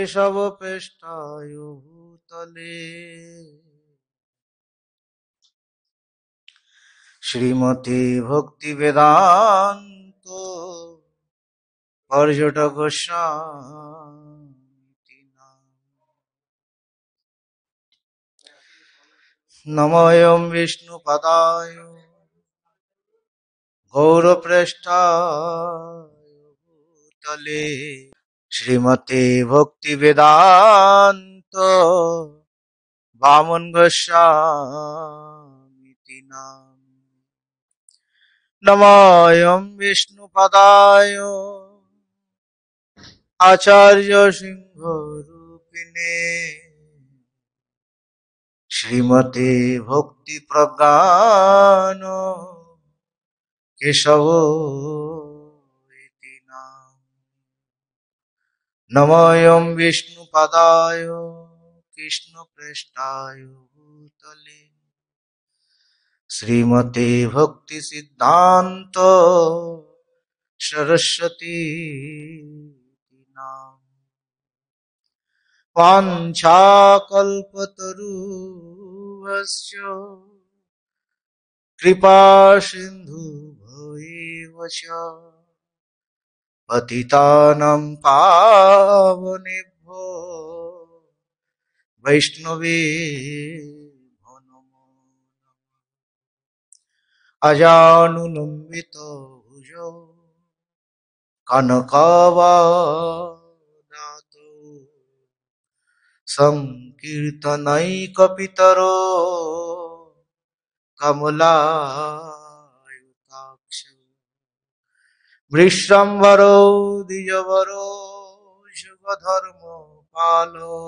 केशव पृष्ठाय भूतले श्रीमती भक्ति वेदांत पर्यटक गोस्वामी नमोऽयं विष्णुपदाय गौरपृष्ठाय भूतले श्रीमते भक्ति वेदांत वामन गोस्वामी नमोऽयं विष्णुपदाय आचार्य सिंह रूपिणे श्रीमते भक्ति प्रज्ञान केशव नमोऽयं विष्णुपदाय कृष्णप्रेष्ठाय भूतले श्रीमते भक्ति सिद्धांत सरस्वती वाञ्छाकल्पतरुभ्यश्च कृपा सिन्धुभ्यैव च पतितानां पावनेभ्यो वैष्णवेभ्यो नमो अजानुलम्बितो भुजो कनकावदातो संकीर्तनैकपितरो कमलायुताक्ष वृषम्भरो द्विजवरो शुभधर्मो पालो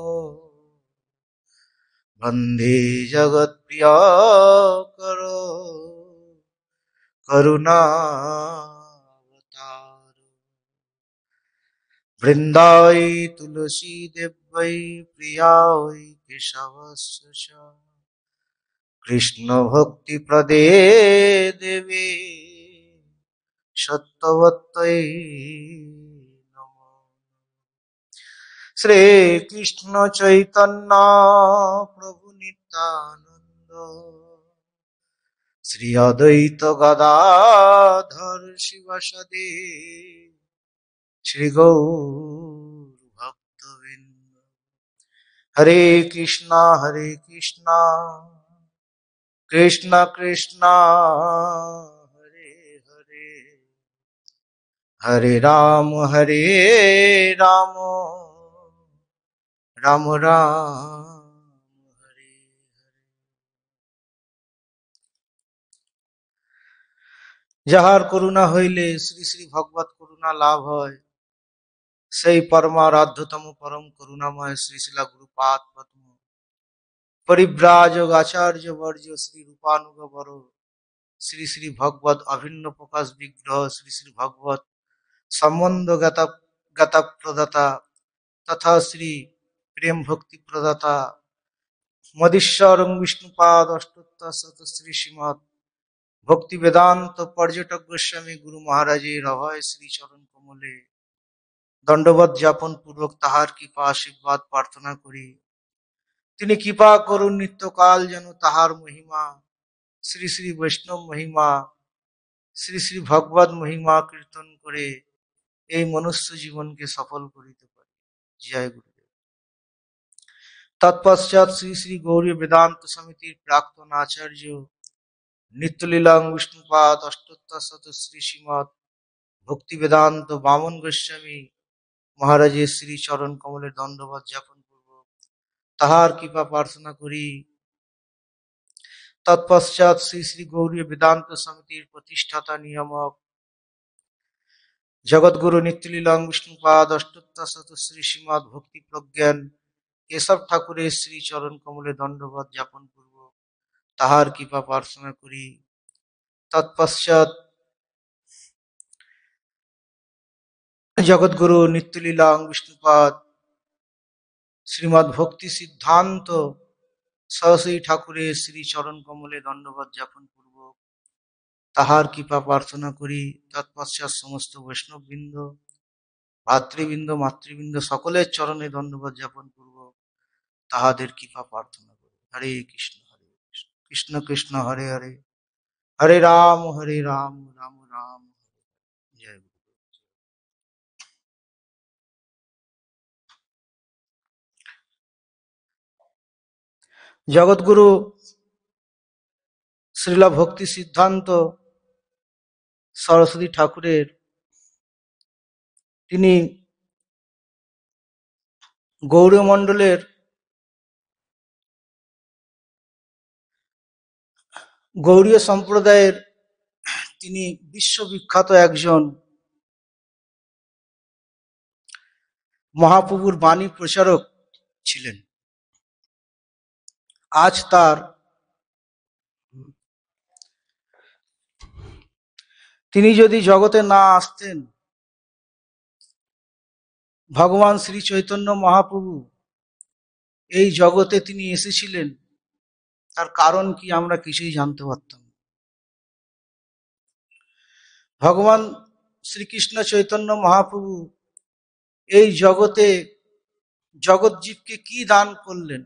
वन्दे जगत्प्रियकरो करुणावतारो वृन्दाय तुलसी देव्यै प्रियायै केशवस्य च कृष्ण भक्ति प्रदे देवी सत्यवत्यै नमः श्री कृष्ण चैतन्य प्रभु नित्यानंद श्री अद्वैत गदाधर शिवसदि श्री गौर भक्तवृंद हरे कृष्णा कृष्ण कृष्णा हरे हरे हरे राम राम राम हरे हरे যাহার করুণা হইলে শ্রী শ্রী ভগবত করুণা লাভ হয় সেই পরমারাধ্যতম পরম করুণাময় শ্রী শিলা গুরুপাদ পদ্ম পরিব্রাজক আচার্য বর্য শ্রী রূপানুগ বর শ্রী শ্রী ভগবত অভিন্ন প্রকাশ বিগ্রহ শ্রী শ্রী ভগবত সম্বন্ধ জ্ঞাতা প্রদাতা তথা শ্রী প্রেম ভক্তি প্রদাতা মদীশ্বরং বিষ্ণুপাদ অষ্টোত্তর শত শ্রী শ্রীমৎ ভক্তি বেদান্ত পর্যটক গোস্বামী গুরু মহারাজের অভয় শ্রী চরণ কমলে দণ্ডবত যাপন পূর্বক তাহার কৃপা আশীর্বাদ প্রার্থনা করি। তিনি কৃপা করুন নিত্যকাল যেন তাহার মহিমা শ্রী শ্রী বৈষ্ণব মহিমা শ্রী শ্রী ভগবত মহিমা কীর্তন করে এই মনুষ্য জীবনকে সফল করিতে পারে। জয় গুরুদেব। তৎপশ্চাৎ শ্রী শ্রী গৌরী বেদান্ত সমিতির প্রাক্তন আচার্য নিত্যলীলাং বিষ্ণুপাদ অষ্টোত্তর শত শ্রী শ্রীমৎ ভক্তি বেদান্ত বামন গোস্বামী মহারাজের শ্রী চরণ কমলে দণ্ডবত যাপন পূর্বক তাহার কৃপা প্রার্থনা করি। তৎপশ্চাৎ শ্রী শ্রী গৌরী বেদান্ত সমিতির প্রতিষ্ঠাতা নিয়ামক জগৎগুরু নিত্যলীলাং বিষ্ণুপাদ অষ্টোত্তর শত শ্রী শ্রীমৎ ভক্তি প্রজ্ঞান কেশব ঠাকুরের শ্রী চরণ কমলে দণ্ডবত যাপন পূর্বক তাহার কৃপা প্রার্থনা করি। তৎপশ্চাৎ জগৎগুরু নিত্যলীলাং বিষ্ণুপাদ শ্রীমৎ ভক্তি সিদ্ধান্ত সরস্বতী ঠাকুরের শ্রী চরণ কমলে দণ্ডবত যাপন পূর্বক তাহার কৃপা প্রার্থনা করি। তৎপশ্চাৎ সমস্ত বৈষ্ণববৃন্দ ভাতৃবৃন্দ মাতৃবৃন্দ সকলের চরণে ধন্যবাদ জ্ঞাপন করব, তাহাদের কৃপা প্রার্থনা করব। হরে কৃষ্ণ হরে কৃষ্ণ, কৃষ্ণ কৃষ্ণ হরে হরে, হরে রাম রাম রাম হরে হরে। জয় গুরু। জগৎগুরু শ্রীলা ভক্তি সিদ্ধান্ত সরস্বতী ঠাকুরের, তিনি গৌড়মণ্ডলের গৌড়ীয় সম্প্রদায়ের তিনি বিশ্ববিখ্যাত একজন মহাপ্রভুর বাণী প্রচারক ছিলেন। আজ তিনি যদি জগতে না আসতেন, ভগবান শ্রী চৈতন্য মহাপ্রভু এই জগতে তিনি এসেছিলেন, তার কারণ কি আমরা কিছুই জানতে পারতাম। ভগবান শ্রীকৃষ্ণ চৈতন্য মহাপ্রভু এই জগতে জগৎজীবকে কি দান করলেন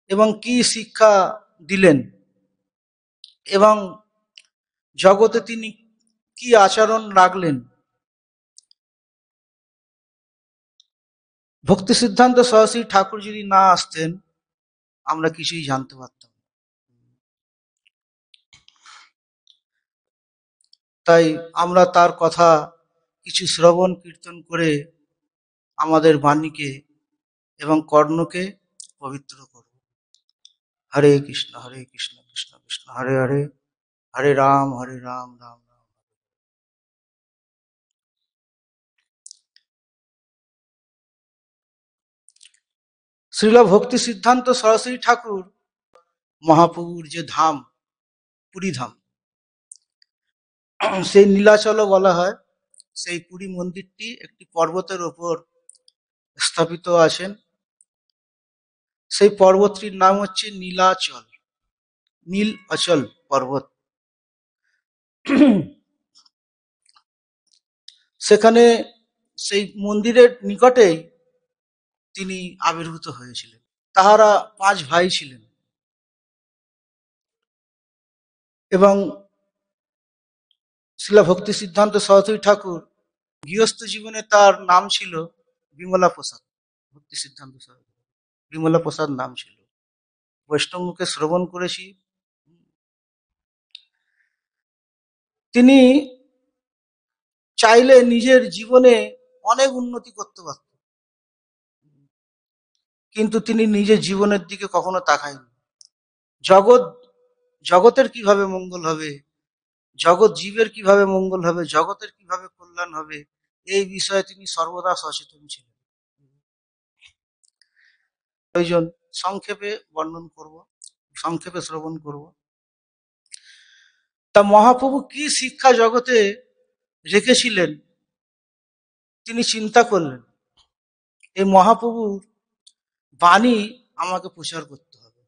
এবং কি শিক্ষা দিলেন, এবং জগতে তিনি কি আচরণ রাখলেন, ভক্তি সিদ্ধান্ত সরস্বতী ঠাকুর যদি না আসতেন আমরা কিছুই জানতে পারতাম। তাই আমরা তার কথা কিছু শ্রবণ কীর্তন করে আমাদের বাণীকে এবং কর্ণকে পবিত্র করব। হরে কৃষ্ণ কৃষ্ণ কৃষ্ণ হরে হরে, হরে রাম রাম রাম। শ্রীল ভক্তি সিদ্ধান্ত সরস্বতী ঠাকুর মহাপ্রভুর যে ধাম, পুরী ধাম, সেই নীলাচলও বলা হয়। সেই পুরী মন্দিরটি একটি পর্বতের ওপর স্থাপিত আছেন। সেই পর্বতটির নাম হচ্ছে নীলাচল, নীল অচল পর্বত। সেখানে সেই মন্দিরের নিকটেই তিনি আবির্ভূত হয়েছিলেন। তাহারা 5 ভাই ছিলেন এবং শ্রীলা ভক্তি সিদ্ধান্ত সরস্বতী ঠাকুর গৃহস্থ জীবনে তার নাম ছিল বিমলা প্রসাদ। ভক্তি সিদ্ধান্ত সরস্বতী বিমলা প্রসাদ নাম ছিল। বৈষ্ণবকে শ্রবণ করেছি। তিনি চাইলে নিজের জীবনে অনেক উন্নতি করতে পারত, কিন্তু তিনি নিজের জীবনের দিকে কখনো তাকায়নি। জগতের কিভাবে মঙ্গল হবে, জগৎ জীবের কিভাবে মঙ্গল হবে, জগতের কিভাবে কল্যাণ হবে, এই বিষয়ে তিনি সর্বদা সচেতন ছিলেন। প্রয়োজন সংক্ষেপে বর্ণন করব, সংক্ষেপে শ্রবণ করব। তা মহাপ্রভু কি শিক্ষা জগতে রেখেছিলেন, তিনি চিন্তা করলেন এই মহাপ্রভুর বাণী আমাকে প্রচার করতে হবে,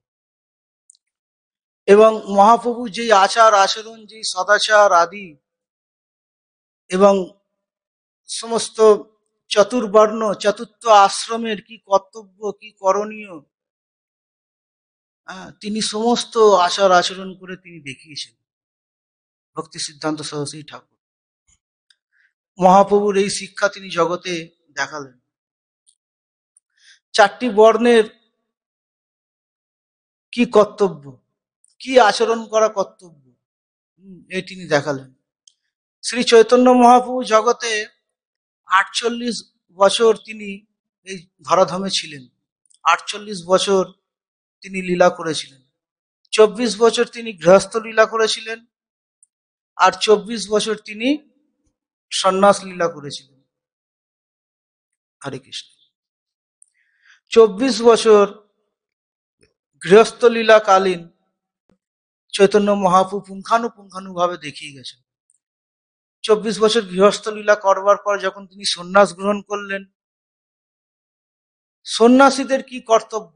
এবং মহাপ্রভু যেই আচার আচরণ, যেই সদাচার আদি এবং সমস্ত চতুর্বর্ণ চতুর্থ আশ্রমের কি কর্তব্য, কি করণীয়, তিনি সমস্ত আচার আচরণ করে তিনি দেখিয়েছেন। ভক্তি সিদ্ধান্ত সরস্বতী ঠাকুর মহাপ্রভুর এই শিক্ষা তিনি জগতে দেখালেন। 4টি বর্ণের কি কর্তব্য, কি আচরণ করা কর্তব্য, এই তিনি দেখালেন। শ্রী চৈতন্য মহাপ্রভু জগতে 48 বছর তিনি এই ধরাধামে ছিলেন। 48 বছর তিনি লীলা করেছিলেন। 24 বছর তিনি গৃহস্থ লীলা করেছিলেন, আর 24 বছর তিনি সন্ন্যাস লীলা করেছিলেন। হরে কৃষ্ণ। 24 বছর গৃহস্থ লীলা কালীন চৈতন্য মহাপ্রভু পুঙ্খানুপুঙ্খানুভাবে দেখিয়ে গেছেন। 24 বছর গৃহস্থ লীলা করবার পর যখন তিনি সন্ন্যাস গ্রহণ করলেন, সন্ন্যাসীদের কি কর্তব্য,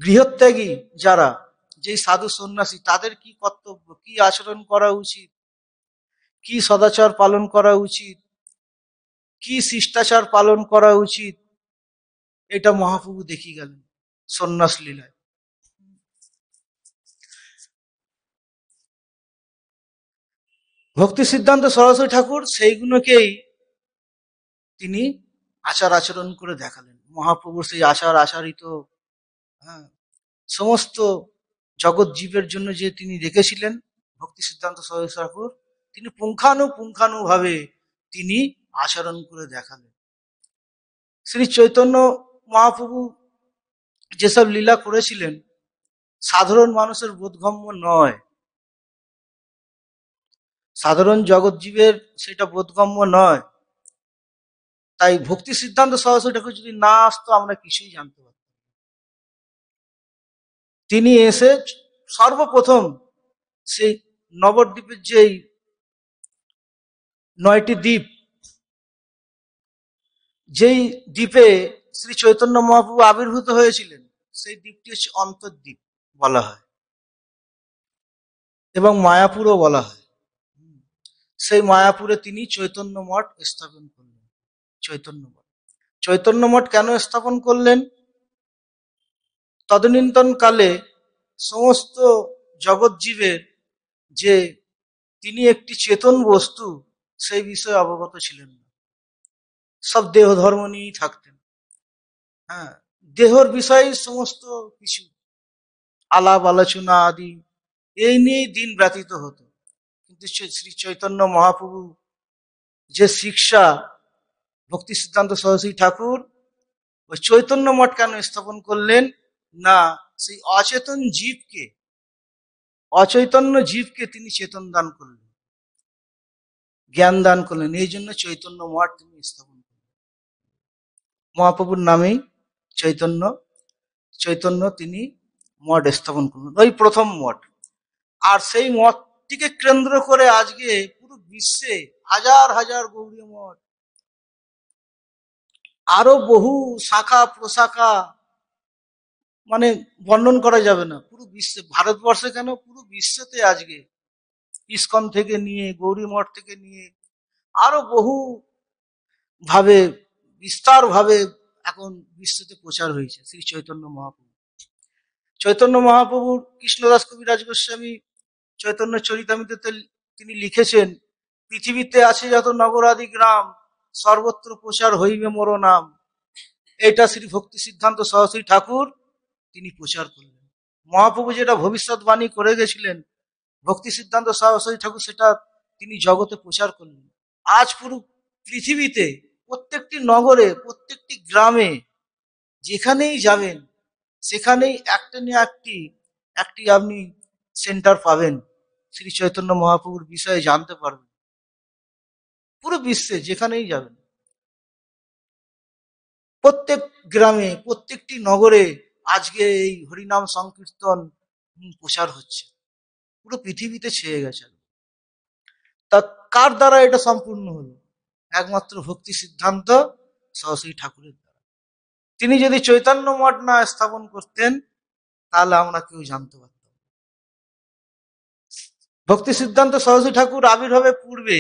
গৃহত্যাগী যারা, যেই সাধু সন্ন্যাসী, তাদের কি কর্তব্য, কি আচরণ করা উচিত, কি সদাচার পালন করা উচিত, কি শিষ্টাচার পালন করা উচিত, এটা মহাপ্রভু দেখিয়ে গেলেন সন্ন্যাস লীলায়। ভক্তি সিদ্ধান্ত সরস্বতী ঠাকুর সেইগুলোকেই তিনি আচার আচরণ করে দেখালেন। মহাপ্রভুর সেই আচার আচারিত, হ্যাঁ, সমস্ত জগৎ জীবের জন্য যে তিনি রেখেছিলেন ভক্তি সিদ্ধান্ত সরস্বতী ঠাকুর, তিনি পুঙ্খানুপুঙ্খানুভাবে তিনি আচরণ করে দেখালেন। শ্রী চৈতন্য মহাপ্রভু যেসব লীলা করেছিলেন সাধারণ মানুষের বোধগম্য নয়, সাধারণ জগৎ জীবের সেটা বোধগম্য নয়। তাই ভক্তি সিদ্ধান্ত সরস্বতী ঠাকুর যদি না আসতো আমরা কিছুই জানতে পারতাম। তিনি এসে সর্বপ্রথম সেই নবদ্বীপের যেই 9টি দ্বীপ, যেই দ্বীপে শ্রী চৈতন্য মহাপ্রভু আবির্ভূত হয়েছিলেন, সেই দ্বীপটি হচ্ছে অন্তর্দ্বীপ বলা হয় এবং মায়াপুরও বলা হয়। সেই মায়াপুরে তিনি চৈতন্য মঠ স্থাপন করলেন। চৈতন্য মঠ কেন স্থাপন করলেন? তদনীন্তন কালে সমস্ত জগৎ জীবের যে তিনি একটি চেতন বস্তু সেই বিষয়ে অবগত ছিলেন না, সব দেহ ধর্ম নিয়েই থাকতেন। হ্যাঁ, দেহর বিষয়ে সমস্ত কিছু আলাপ আলোচনা আদি এই নিয়েই দিন ব্যতীত হতো। কিন্তু শ্রী চৈতন্য মহাপ্রভু যে শিক্ষা, ভক্তি সিদ্ধান্ত সরস্বতী ঠাকুর ওই চৈতন্য মঠ কেন স্থাপন করলেন না, সেই অচৈতন্য জীবকে তিনি চেতন দান করলেন, জ্ঞান দান করলেন। এই জন্য চৈতন্য মঠ তিনি স্থাপন করলেন। মহাপ্রভুর নামেই চৈতন্য তিনি মঠ স্থাপন করলেন, ওই প্রথম মঠ। আর সেই মঠটিকে কেন্দ্র করে আজকে পুরো বিশ্বে হাজার হাজার গৌড়ীয় মঠ, আরো বহু শাখা প্রশাখা, মানে বর্ণন করা যাবে না। পুরো বিশ্বে, ভারতবর্ষে কেন পুরো বিশ্বতে আজকে ইস্কন থেকে নিয়ে, গৌরী মঠ থেকে নিয়ে আরো বহু ভাবে বিস্তার ভাবে এখন বিশ্বতে প্রচার হয়েছে শ্রী চৈতন্য মহাপ্রভুর কৃষ্ণদাস কবিরাজ গোস্বামী চৈতন্য চরিতামৃততে তিনি লিখেছেন, পৃথিবীতে আছে যত নগরাদি গ্রাম, সর্বত্র প্রচার হইবে মোর নাম। এটা শ্রী ভক্তি সিদ্ধান্ত সরস্বতী ঠাকুর তিনি প্রচার করলেন। মহাপ্রভু যেটা ভবিষ্যৎবাণী করে গেছিলেন ভক্তি সিদ্ধান্ত সরস্বতী ঠাকুর সেটা তিনি জগতে প্রচার করলেন। আজ পুরো পৃথিবীতে প্রত্যেকটি নগরে, প্রত্যেকটি গ্রামে যেখানেই যাবেন সেখানেই একটা না একটি আপনি সেন্টার পাবেন, শ্রী চৈতন্য মহাপ্রভুর বিষয়ে জানতে পারবেন। পুরো বিশ্বে যেখানেই যাবেন, প্রত্যেক গ্রামে, প্রত্যেকটি নগরে আজকে এই হরিনাম সংকীর্তন প্রচার হচ্ছে, পুরো পৃথিবীতে ছেয়ে গেছে। তা কার দ্বারা এটা সম্পূর্ণ হলো? একমাত্র ভক্তি সিদ্ধান্ত সরস্বতী ঠাকুরের দ্বারা। তিনি যদি চৈতন্য মঠ না স্থাপন করতেন তাহলে আমরা কেউ জানতে পারতাম। ভক্তি সিদ্ধান্ত সরস্বতী ঠাকুর আবির্ভাবের পূর্বে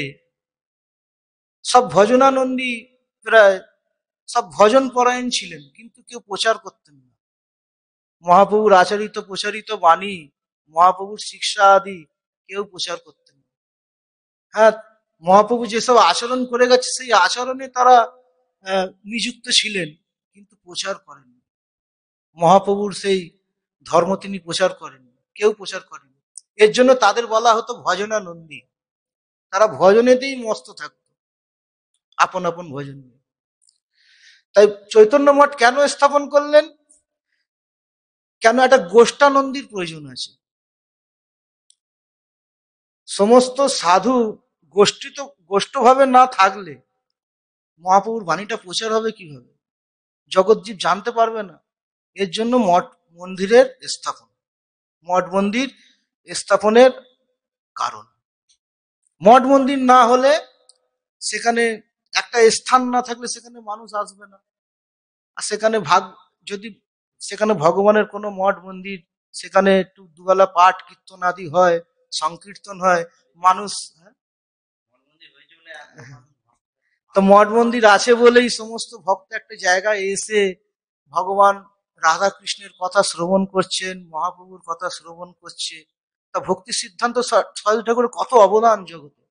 সব ভজনানন্দী প্রায় সব ভজন পরায়ণ ছিলেন, কিন্তু কেউ প্রচার করতেন না। মহাপ্রভুর আচারিত প্রচারিত বাণী, মহাপ্রভুর শিক্ষা আদি কেউ প্রচার করতেন না। হ্যাঁ, মহাপ্রভু যেসব আচরণ করে গেছে সেই আচরণে তারা নিযুক্ত ছিলেন, কিন্তু প্রচার করেন। মহাপ্রভুর সেই ধর্ম তিনি প্রচার করেন, কেউ প্রচার করেন। এর জন্য তাদের বলা হতো ভজনানন্দী। তারা ভজনেতেই মস্ত থাকত, আপন আপন ভজন নিয়ে। তাই চৈতন্য মঠ কেন স্থাপন করলেন? কেন একটা গোষ্ঠানন্দীর প্রয়োজন আছে। সমস্ত সাধু গোষ্ঠভাবে না থাকলে মহাপ্রভুর বাণীটা প্রচার হবে কিভাবে? জগৎজীব জানতে পারবে না। এর জন্য মঠ মন্দিরের স্থাপন, মঠ মন্দির স্থাপনের কারণ। মঠ মন্দির না হলে, সেখানে একটা স্থান না থাকলে সেখানে মানুষ আসবে না। আর সেখানে যদি সেখানে ভগবানের কোনো মঠ মন্দির, সেখানে একটু দুবেলা পাঠ কীর্তন আদি হয়, সংকীর্তন হয়, মানুষ তো মঠ মন্দির আছে বলেই সমস্ত ভক্ত একটা জায়গায় এসে ভগবান রাধা কৃষ্ণের কথা শ্রবণ করছেন, মহাপ্রভুর কথা শ্রবণ করছে। তা ভক্তি সিদ্ধান্ত সরস্বতী ঠাকুরের কত অবদান জগতে।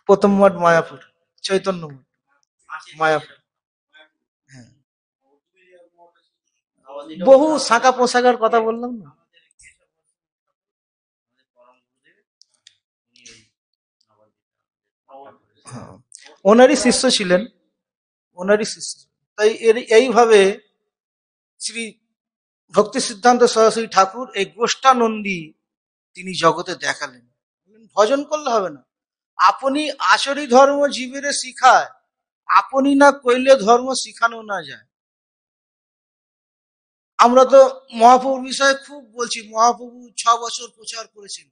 প্রথম মঠ মায়াপুর, চৈতন্য মঠ মায়াপুর। হ্যাঁ, বহু শাখা পোশাকার কথা বললাম না। হ্যাঁ, ওনারই শিষ্য ছিলেন, ওনারই শিষ্য। তাই এইভাবে শ্রী ভক্তি সিদ্ধান্ত সরস্বতী ঠাকুর এই গোষ্ঠানন্দী তিনি জগতে দেখালেন। ভজন করলে হবে না, আপনি আচরি ধর্ম জীবেরে শিখায়, আপনি না কইলে ধর্ম শিখানো না যায়। আমরা তো মহাপ্রভুর বিষয়ে খুব বলছি, মহাপ্রভু 6 বছর প্রচার করেছেন,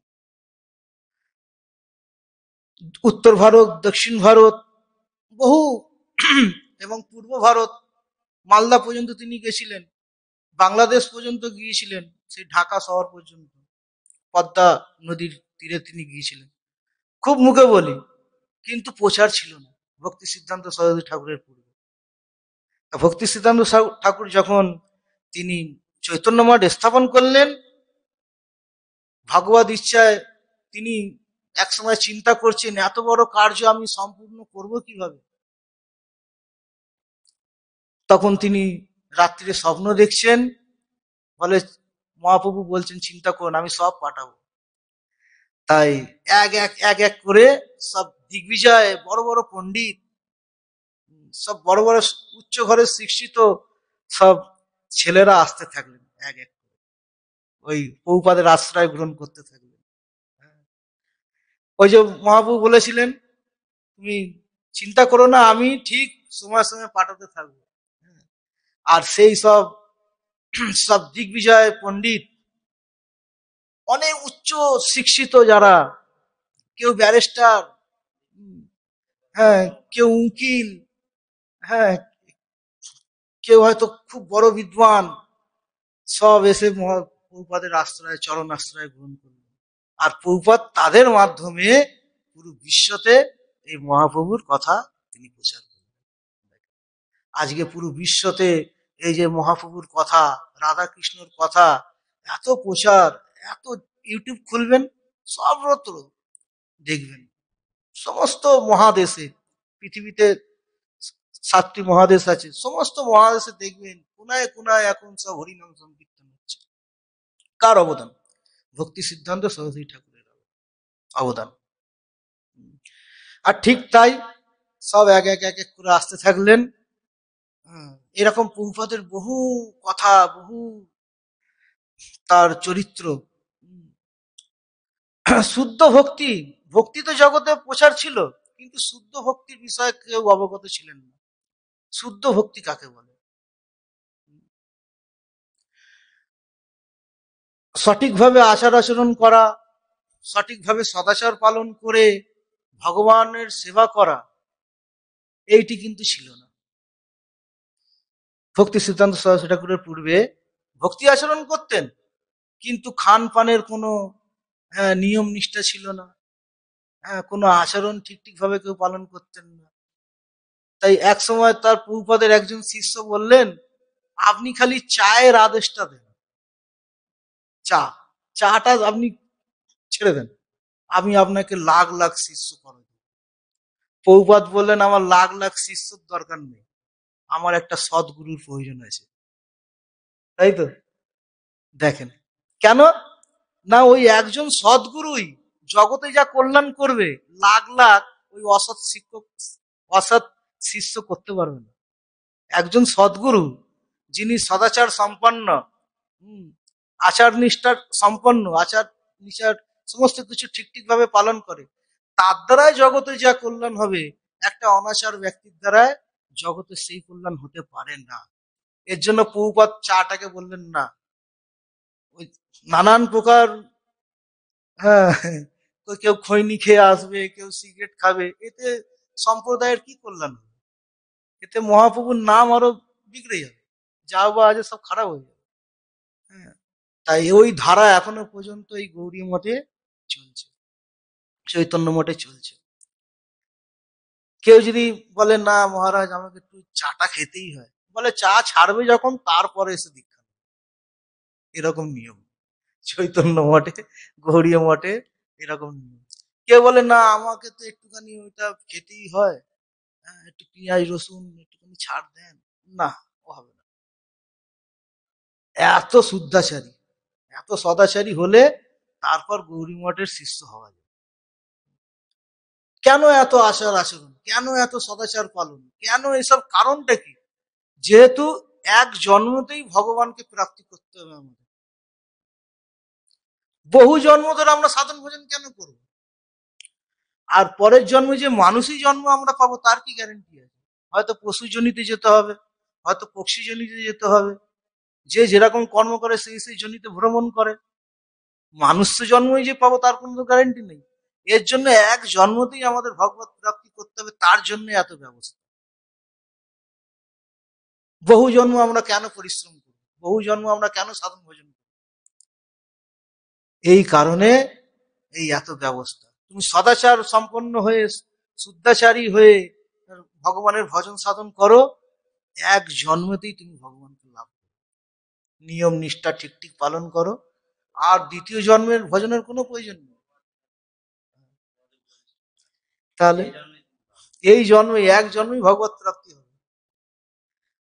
উত্তর ভারত, দক্ষিণ ভারত, বহু এবং পূর্ব ভারত, মালদা পর্যন্ত তিনি গেছিলেন, বাংলাদেশ পর্যন্ত গিয়েছিলেন, সেই ঢাকা শহর পর্যন্ত, পদ্মা নদীর তীরে তিনি গিয়েছিলেন। খুব মুখে বলি, কিন্তু প্রচার ছিল না ভক্তি সিদ্ধান্ত সরস্বতী ঠাকুরের পূর্বে। ভক্তি সিদ্ধান্ত ঠাকুর যখন তিনি চৈতন্য মঠ স্থাপন করলেন, ভগবত ইচ্ছায় তিনি এক সময় চিন্তা করছেন এত বড় কার্য আমি সম্পূর্ণ করব কিভাবে। তখন তিনি রাত্রিরে স্বপ্ন দেখছেন, বলে মহাপ্রভু বলছেন চিন্তা করুন আমি সব পাঠাবো। তাই এক এক এক এক করে সব দিগ্বিজয়, বড় বড় পণ্ডিত, সব বড় বড় উচ্চ ঘরের শিক্ষিত সব ছেলেরা আসতে থাকলেন এক এক করে, ওই প্রভুপাদের আশ্রয় গ্রহণ করতে থাকলেন। ওই যে মহাপ্রভু বলেছিলেন তুমি চিন্তা করো না, আমি ঠিক সময় সময় পাঠাতে থাকবো। আর সেই সব সব দিগ্বিজয় পণ্ডিত, অনেক উচ্চ শিক্ষিত যারা, কেউ ব্যারিস্টার, হ্যাঁ, কেউ উকিল, হ্যাঁ, কেউ হয়তো খুব বড় বিদ্বান, সব এসে প্রভুপাদের আশ্রয়, চরণ আশ্রয় গ্রহণ করলেন। আর প্রভুপাদ তাদের মাধ্যমে পুরো বিশ্বতে এই মহাপ্রভুর কথা তিনি প্রচার করলেন। আজকে পুরো বিশ্বতে এই যে মহাপ্রভুর কথা, রাধা কৃষ্ণর কথা এত প্রচার, এত ইউটিউব খুলবেন সর্বত্র দেখবেন, সমস্ত মহাদেশে, পৃথিবীতে 7টি মহাদেশ আছে, সমস্ত মহাদেশে দেখবেন কোনায় কোনায় এখন সব হরিনাম সংকীর্তন হচ্ছে। কার অবদান? ভক্তি সিদ্ধান্ত সরস্বতী ঠাকুরের অবদান। আর ঠিক তাই সব এক এক এক এক করে আসতে থাকলেন। এরকম প্রভুপাদের বহু কথা, বহু তার চরিত্র। শুদ্ধ ভক্তি, ভক্তি তো জগতে প্রচার ছিল, কিন্তু শুদ্ধ ভক্তির বিষয়ে কেউ অবগত ছিলেন না। শুদ্ধ ভক্তি কাকে বলে? সঠিকভাবে আচার আচরণ করা, সঠিকভাবে সদাচার পালন করে ভগবানের সেবা করা, এইটি কিন্তু ছিল না। ভক্তি সিদ্ধান্ত সরস্বতী ঠাকুরের পূর্বে ভক্তি আচরণ করতেন, কিন্তু খান পানের কোনো নিয়ম নিষ্ঠা ছিল না, কোনো আচরণ ঠিক ভাবে কেউ পালন করতেন না। তাই এক সময় তার প্রভুপাদের একজন শিষ্য বললেন, আপনি খালি চায়ের আদেশটা দেন, চাটা আপনি ছেড়ে দেন, আমি আপনাকে লাখ লাখ শিষ্য করে দেব। প্রভুপাদ বললেন, আমার লাখ লাখ শিষ্যর দরকার নেই, আমার একটা সদ্গুরুর প্রয়োজন আছে। তাই তো দেখেন, কেন না, ওই একজন সদ্গুরুই জগতে যা কল্যাণ করবে, লাখ লাখ ওই অসৎ শিক্ষক, অসৎ শিষ্য করতে পারবে না। একজন সদ্গুরু যিনি সদাচার সম্পন্ন, আচার নিষ্ঠার সম্পন্ন, আচার নিষ্ঠার সমস্ত কিছু ঠিক ভাবে পালন করে, তার দ্বারাই জগতে যা কল্যাণ হবে, একটা অনাচার ব্যক্তির দ্বারায় জগতে সেই কল্যাণ হতে পারে না। এর জন্য প্রভুপাদ চাটাকে বললেন না, ওই নানান প্রকার, হ্যাঁ, কেউ খৈনি খেয়ে আসবে, কেউ সিগারেট খাবে, এতে সম্প্রদায়ের কি কল্যাণ হবে? এতে মহাপ্রভুর নাম আরো বিগড়ে যাবে, যা বা আজ সব খারাপ হয়ে যাবে। হ্যাঁ, তাই ওই ধারা এখনো পর্যন্ত এই গৌরী মঠে চলছে, চৈতন্য মঠে চলছে। কেউ যদি বলে না মহারাজ আমাকে একটু চাটা খেতেই হয়, বলে চা ছাড়বে যখন তারপরে এসে দীক্ষা নেবে। এরকম নিয়ম চৈতন্য মঠে, গৌড়ীয় মঠে এরকম নিয়ম। কেউ বলে না আমাকে তো একটুখানি ওইটা খেতেই হয়, হ্যাঁ একটু পেঁয়াজ রসুন একটুখানি ছাড় দেন, না ও হবে না। এত শুদ্ধাচারী, এত সদাচারী হলে তারপর গৌরী মঠের শিষ্য হওয়া যায়। কেন এত আচার আচরণ, কেন এত সদাচার পালন, কেন এসব, কারণটা কি? যেহেতু এক জন্মতেই ভগবানকে প্রাপ্তি করতে হবে আমাদের। বহু জন্ম ধরে আমরা সাধন ভোজন কেন করব? আর পরের জন্মে যে মানুষই জন্ম আমরা পাবো তার কি গ্যারেন্টি আছে? হয়তো পশু জনিতে যেতে হবে, হয়তো পক্ষী জনিতে যেতে হবে, যে যেরকম কর্ম করে সেই সেই জনিতে ভ্রমণ করে। মানুষ জন্মই যে পাবো তার কোনো গ্যারেন্টি নেই। এর জন্য এক জন্মতেই আমাদের ভগবত প্রাপ্তি করতে হবে, তার জন্য এত ব্যবস্থা। বহু জন্ম আমরা কেন পরিশ্রম করি, বহু জন্ম আমরা কেন সাধন ভোজন করি? এই কারণে এই এত ব্যবস্থা। তুমি সদাচার সম্পন্ন হয়ে, শুদ্ধাচারী হয়ে ভগবানের ভজন সাধন করো, এক জন্মতেই তুমি ভগবানকে লাভ করো। নিয়ম নিষ্ঠা ঠিক ঠিক পালন করো, আর দ্বিতীয় জন্মের ভজনের কোনো প্রয়োজন নেই। তাহলে এই জন্মে, এক জন্মই ভগবত প্রাপ্তি হবে।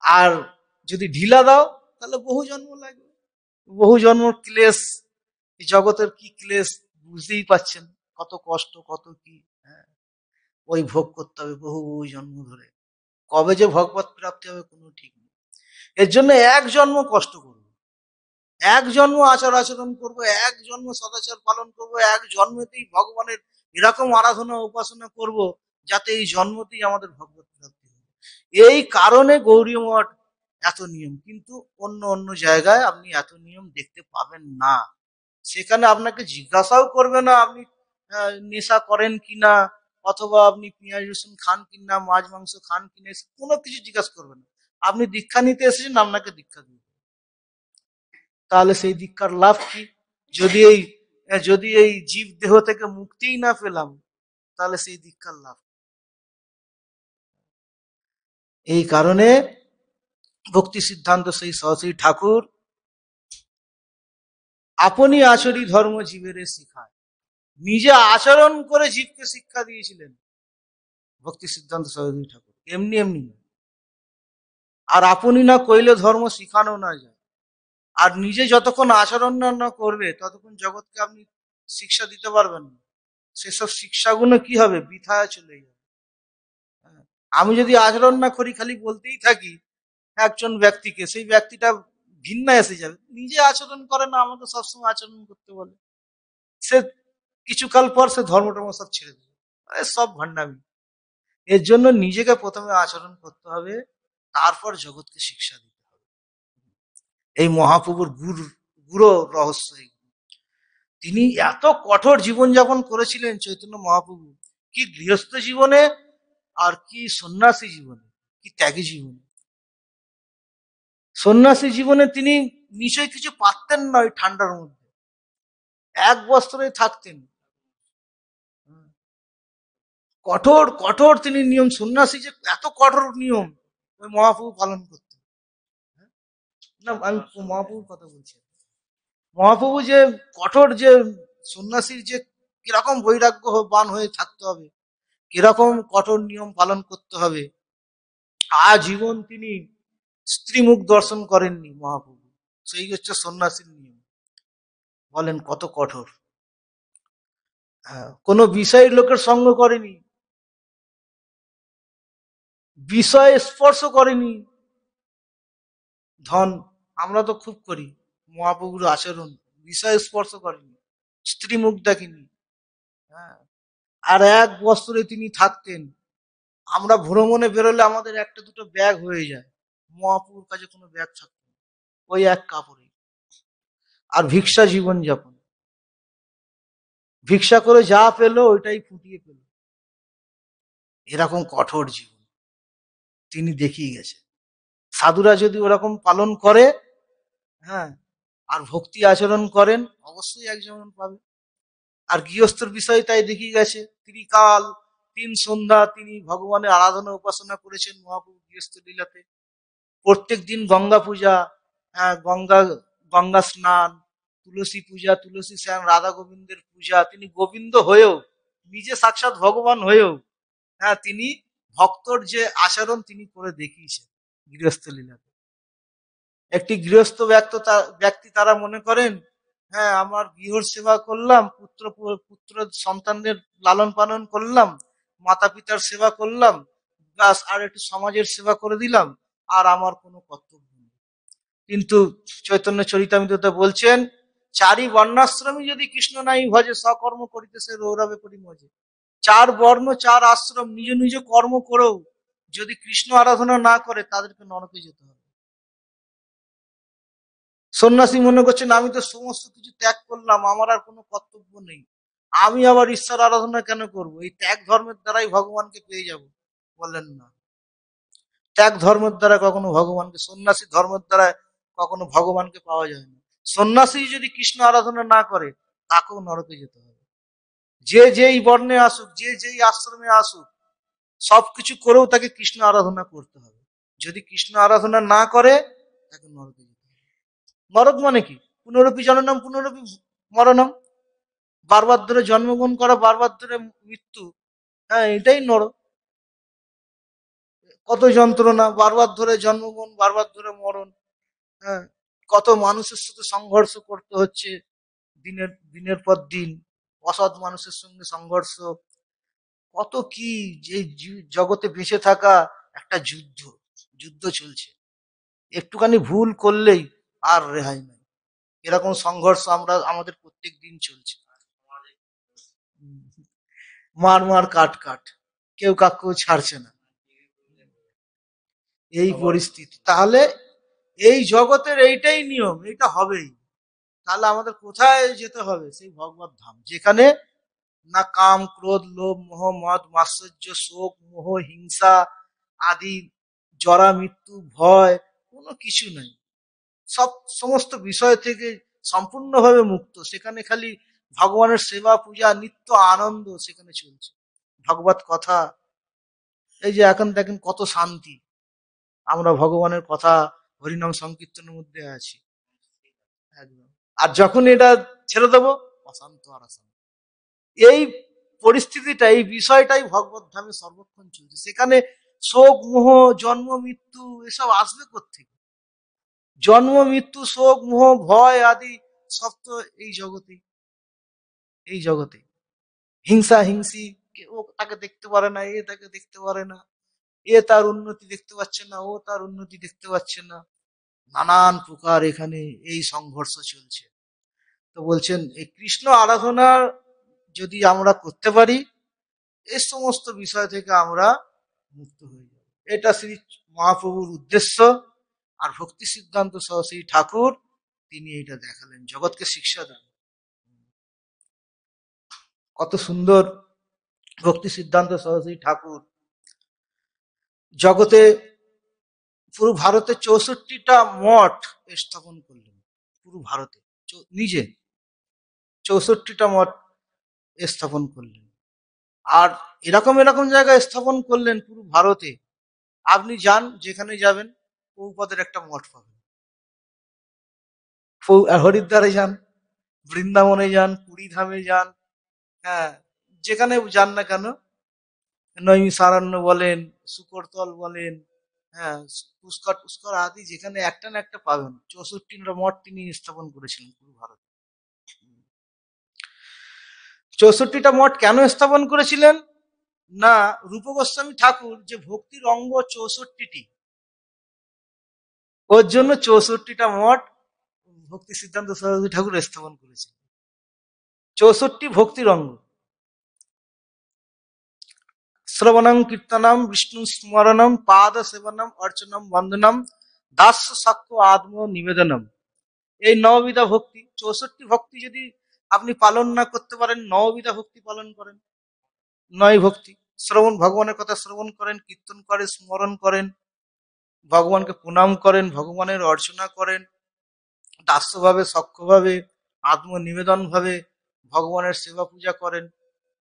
আর যদি ঢিলা দাও তাহলে বহু জন্ম লাগবে, বহু জন্ম ক্লেশ। এই জগতের কি ক্লেশ বুঝতেই পাচ্ছেন, কত কষ্ট কত কি, হ্যাঁ ওই ভোগ করতে হবে বহু বহু জন্ম ধরে। কবে যে ভগবত প্রাপ্তি হবে কোনো ঠিক নেই। এর জন্য এক জন্ম কষ্ট করবো, এক জন্ম আচার আচরণ করব, এক জন্ম সদাচার পালন করব, এক জন্মতেই ভগবানের এরকম আরাধনা উপাসনা করব যাতে এই জন্মতেই আমাদের ভগবত প্রাপ্তি হবে। এই কারণে গৌরী মঠ এত নিয়ম। কিন্তু অন্য অন্য জায়গায় আপনি এত নিয়ম দেখতে পাবেন না। সেখানে আপনাকে জিজ্ঞাসাও করবে না আপনি নেশা করেন কিনা, অথবা আপনি পেঁয়াজ রসুন খান কিনা, মাছ মাংস খান কিনা, কোনো কিছু জিজ্ঞাসা করবে না। আপনি দীক্ষা নিতে এসেছেন, আপনাকে দীক্ষা দিবে। তাহলে সেই দীক্ষার লাভ কি? যদি এই জীব দেহ থেকে মুক্তিই না পেলাম, তাহলে সেই দীক্ষার লাভ। এই কারণে ভক্তি সিদ্ধান্ত সেই সরস্বতী ঠাকুর আপনি আচরি ধর্ম জীবের শিখায়, নিজে আচরণ করে জীবকে শিক্ষা দিয়েছিলেন ভক্তি সিদ্ধান্ত সরস্বতী ঠাকুর, এমনি এমনি না। আর আপনি না কইলে ধর্ম শিখানো না যায়। আর নিজে যতক্ষণ আচরণ না করবে ততক্ষণ জগৎকে আপনি শিক্ষা দিতে পারবেন না। সেসব শিক্ষাগুলো কি হবে, বৃথায় চলে যাবে। আমি যদি আচরণ না করি, খালি বলতেই থাকি একজন ব্যক্তিকে, সেই ব্যক্তিটা ঘৃণা এসে যাবে। নিজে আচরণ করে না, আমাকে সবসময় আচরণ করতে বলে, সে কিছুকাল পর সে ধর্ম টর্ম সব ছেড়ে দেবে, সব ভণ্ডামি। এর জন্য নিজেকে প্রথমে আচরণ করতে হবে, তারপর জগৎকে শিক্ষা দিতে হবে। এই মহাপ্রভুর গুরু রহস্য। তিনি এত কঠোর জীবনযাপন করেছিলেন চৈতন্য মহাপ্রভু, কি গৃহস্থ জীবনে আর কি সন্ন্যাসী জীবনে, কি ত্যাগী জীবনে। সন্ন্যাসী জীবনে তিনি নিশ্চয়ই কিছু পারতেন না, ওই ঠান্ডার মধ্যে এক বস্ত্রে থাকতেন। কঠোর কঠোর তিনি নিয়ম, সন্ন্যাসী যে এত কঠোর নিয়ম ওই মহাপ্রভু পালন করতেন। না আমি মহাপ্রভুর কথা বলছি। মহাপ্রভু যে কঠোর, যে সন্ন্যাসীর যে কিরকম বৈরাগ্যবান হয়ে থাকতে হবে, কিরকম কঠোর নিয়ম পালন করতে হবে। আজীবন তিনি স্ত্রী মুখ দর্শন করেননি মহাপ্রভু, সেই হচ্ছে সন্ন্যাসীর নিয়ম। বলেন কত কঠোর। কোনো বিষয়ের লোকের সঙ্গ করেনি, বিষয় স্পর্শ করেনি। ধন আমরা তো খুব করি, মহাপ্রভুর আচরণ বিষয় স্পর্শ করেনি, স্ত্রী মুখ দেখেনি। হ্যাঁ, আর এক বস্ত্রে তিনি থাকতেন। আমরা ভ্রমণে বেরোলে আমাদের একটা দুটো ব্যাগ হয়ে যায়, মহাপ্রভুর কাছে কোনো ব্যাগ থাকতো না, ওই এক কাপড়ে। আর ভিক্ষা জীবন যাপন, ভিক্ষা করে যা পেলো ওইটাই ফুটিয়ে পেল, এরকম কঠোর জীবন তিনি দেখিয়ে গেছে। সাধুরা যদি ওরকম পালন করে, হ্যাঁ, আর ভক্তি আচরণ করেন, অবশ্যই এক যেমন পাবে। আর গৃহস্থর বিষয় তাই দেখি গেছে, ত্রিকাল 3 সন্ধ্যা তিনি ভগবানের আরাধনা উপাসনা করেছেন মহাপ্রভু গৃহস্থ লীলাতে। প্রত্যেক দিন গঙ্গা পূজা, গঙ্গা গঙ্গা স্নান, তুলসী পূজা, তুলসী স্নান, রাধা গোবিন্দের পূজা, তিনি গোবিন্দ হয়েও, নিজে সাক্ষাৎ ভগবান হয়েও, তিনি ভক্তর যে আচরণ তিনি করে দেখিয়েছেন গৃহস্থ লীলাতে। একটি গৃহস্থ ব্যক্তি তারা মনে করেন, আমার গৃহর সেবা করলাম, পুত্র সন্তানদের লালন পালন করলাম, মাতা পিতার সেবা করলাম, ব্যাস আর একটু সমাজের সেবা করে দিলাম, আর আমার কোনো কর্তব্য নেই। কিন্তু চৈতন্য চরিতামৃততে বলছেন, চারি বর্ণাশ্রমী যদি কৃষ্ণ নাই ভজে, সকর্ম করিতেছে রৌরবে করি মজে। 4 বর্ণ 4 আশ্রম নিজ নিজ কর্ম করেও যদি কৃষ্ণ আরাধনা না করে, তাদেরকে নরকে যেতে হবে। সন্ন্যাসী মনে করছেন, আমি তো সমস্ত কিছু ত্যাগ করলাম, আমার আর কোনো কর্তব্য নেই, আমি আবার ঈশ্বর আরাধনা কেন করব? এই ত্যাগ ধর্মের দ্বারাই ভগবানকে পেয়ে যাব? বললেন না, ত্যাগ ধর্মের দ্বারা কখনো ভগবানকে, সন্ন্যাসী ধর্মের দ্বারা কখনো ভগবানকে পাওয়া যায় না। সন্ন্যাসী যদি কৃষ্ণ আরাধনা না করে, তাকেও নরকে যেতে হবে। যে যেই বর্ণে আসুক, যে যেই আশ্রমে আসুক, সবকিছু করেও তাকে কৃষ্ণ আরাধনা করতে হবে। যদি কৃষ্ণ আরাধনা না করে, তাকে নরকে যেতে হবে। নরক মানে কি? পুনরপি জননম পুনরপি মরণম, বারবার ধরে জন্মগ্রহণ করা, বারবার ধরে মৃত্যু। এটাই নরক। কত যন্ত্রণা, বারবার ধরে জন্মগ্রহণ, বারবার ধরে মরণ। হ্যাঁ, কত মানুষের সাথে সংঘর্ষ করতে হচ্ছে দিনের দিনের পর দিন, অসৎ মানুষের সঙ্গে সংঘর্ষ, কত কি, যে জগতে বেঁচে থাকা একটা যুদ্ধ, যুদ্ধ চলছে। একটুখানি ভুল করলেই আর রেহাই নাই। এরকম সংঘর্ষ আমাদের প্রত্যেক দিন চলছে। মার মার কাট কাট, কেউ কাউকে ছাড়ছে না, এই পরিস্থিতি। তাহলে এই জগতের এইটাই নিয়ম, এইটা হবেই। তাহলে আমাদের কোথায় যেতে হবে? সেই ভগবত ধাম, যেখানে না কাম ক্রোধ লোভ মোহ মদ মাৎসর্য শোক মোহ হিংসা আদি জরা মৃত্যু ভয় কোনো কিছু নাই। সমস্ত বিষয় থেকে সম্পূর্ণভাবে মুক্ত। সেখানে খালি ভগবানের সেবা পূজা নিত্য আনন্দ সেখানে চলছে, ভগবত কথা। এই যে এখন দেখেন কত শান্তি, আমরা ভগবানের কথা হরিনাম সংকীর্তনের মধ্যে আছি একদম। আর যখন এটা ছেড়ে দেবো, অশান্ত আর অশান্ত। এই পরিস্থিতিটা, এই বিষয়টাই ভগবত ধামে সর্বক্ষণ চলছে। সেখানে শোক মোহ জন্ম মৃত্যু এসব আসবে কোত্থেকে? জন্ম মৃত্যু শোক মোহ ভয় আদি সব তো এই জগতে, এই জগতে। হিংসা হিংসি, কেউ তাকে দেখতে পারে না, এ তাকে দেখতে পারে না, এ তার উন্নতি দেখতে পাচ্ছে না, ও তার উন্নতি দেখতে পাচ্ছে না, নানান প্রকার এখানে এই সংঘর্ষ চলছে। তো বলছেন, এই কৃষ্ণ আরাধনা যদি আমরা করতে পারি, এই সমস্ত বিষয় থেকে আমরা মুক্ত হয়ে যাব। এটা শ্রী মহাপ্রভুর উদ্দেশ্য। আর ভক্তি সিদ্ধান্ত সহ শ্রী ঠাকুর তিনি এটা দেখালেন, জগৎকে শিক্ষা দেন। কত সুন্দর ভক্তি সিদ্ধান্ত সহ শ্রী ঠাকুর জগতে, পুরো ভারতে 64টা মঠ স্থাপন করলেন। পুরো ভারতে নিজে 64টা মঠ স্থাপন করলেন। আর এরকম এরকম জায়গায় স্থাপন করলেন পুরো ভারতে। আপনি যান, যেখানে যাবেন প্রভুপাদের একটা মঠ পাবেন। হরিদ্বারে যান, বৃন্দাবনে যান, পুরী ধামে যান, যেখানে যান না কেন, নৈমিষারণ্য বলেন, শুকরতল বলেন, পুষ্কর পুষ্কর আদি, যেখানে একটা না একটা পাবেন। 64টা মঠ তিনি স্থাপন করেছিলেন পুরো ভারতে। 64টা মঠ কেন স্থাপন করেছিলেন? না, রূপ গোস্বামী ঠাকুর যে ভক্তির অঙ্গ 64টি, ওর জন্য 64টা মঠ ভক্তি সিদ্ধান্ত সরস্বতী ঠাকুর স্থাপন করেছিলেন। 64 ভক্তির অঙ্গ। শ্রবণম কীর্তনম বিষ্ণু স্মরণম পাদ সেবনম অর্চনম বন্দনম দাস্য সাক্ষ্য আত্ম নিবেদনম। এই নববিধা ভক্তি, 64 ভক্তি যদি আপনি পালন না করতে পারেন, নববিধা ভক্তি পালন করেন, 9 ভক্তি। শ্রবণ, ভগবানের কথা শ্রবণ করেন, কীর্তন করেন, স্মরণ করেন, ভগবানকে প্রণাম করেন, ভগবানের অর্চনা করেন, দাস্যভাবে সক্ষভাবে আত্মনিবেদন ভাবে ভগবানের সেবা পূজা করেন,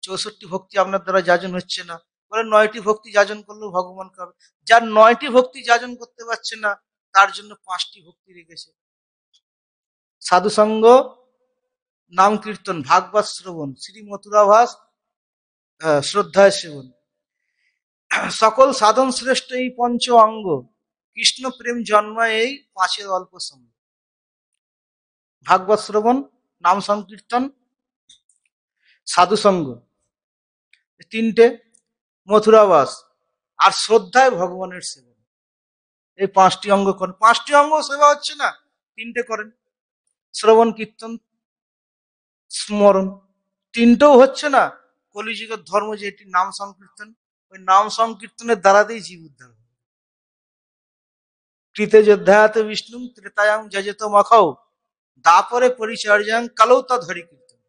64 ভক্তি আপনার দ্বারা যাজন হচ্ছে না, বলে 9টি ভক্তি যাজন করলেও ভগবান করবে। যার 9টি ভক্তি যাজন করতে পারছে না তার জন্য 5টি ভক্তি রেখেছে, সাধুসঙ্গ, নাম কীর্তন, ভাগবত শ্রবণ, শ্রী মথুরাভাস, শ্রদ্ধায় সেবন। সকল সাধন শ্রেষ্ঠ এই পঞ্চ অঙ্গ, কৃষ্ণ প্রেম জন্মায় এই 5-এর অল্প সঙ্গ। ভাগবত শ্রবণ, নাম সংকীর্তন, সাধুসঙ্গ 3টে, মথুরাবাস, আর শ্রদ্ধায় ভগবানের সেবন। এই 5টি অঙ্গ করেন। 5টি অঙ্গ সেবা হচ্ছে না, 3টে করেন, শ্রবণ, কীর্তন, স্মরণ। 3টেও হচ্ছে না, কলিযুগের ধর্ম যেটি নাম সংকীর্তন, ওই নাম সংকীর্তনের দ্বারাতেই জীব উদ্ধার হবে। কৃতে যোধ্যাতে বিষ্ণু ত্রেতায়াং যজেত মখাও দাপরে পরিচর্যাং কালৌ তা ধরি কীর্তন।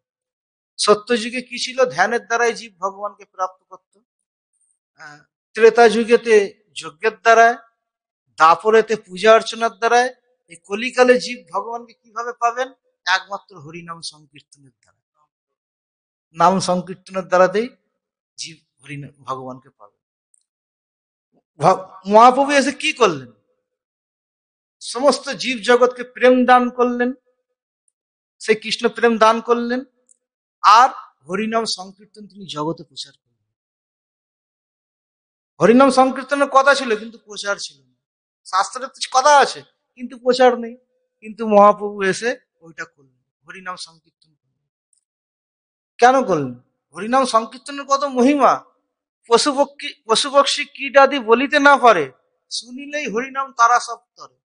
সত্যযুগে কি ছিল? ধ্যানের দ্বারাই জীব ভগবানকে প্রাপ্ত করত। ত্রেতা যুগেতে যজ্ঞের দ্বারায়, দাপরেতে পূজা অর্চনার দ্বারায়। এই কলিকালে জীব ভগবানকে কিভাবে পাবেন? একমাত্র হরিনাম সংকীর্তনের দ্বারা। নাম সংকীর্তনের দ্বারাতেই জীব ভগবানকে পাবে। মহাপ্রভু এসে কি করলেন? সমস্ত জীব জগৎকে প্রেম দান করলেন, সেই কৃষ্ণ প্রেম দান করলেন, আর হরিনাম সংকীর্তন তিনি জগতে প্রচার করলেন। হরিনাম সংকীর্তনের কথা ছিল কিন্তু প্রচার ছিল না। শাস্ত্রের কথা আছে কিন্তু প্রচার নেই। কিন্তু মহাপ্রভু এসে ওইটা করলেন, হরিনাম সংকীর্তন করলেন। কেন করলেন? হরিনাম সংকীর্তনের কত মহিমা। পশু পক্ষী কীট আদি বলিতে না পারে, শুনিলেই হরিনাম তারা সব তরে।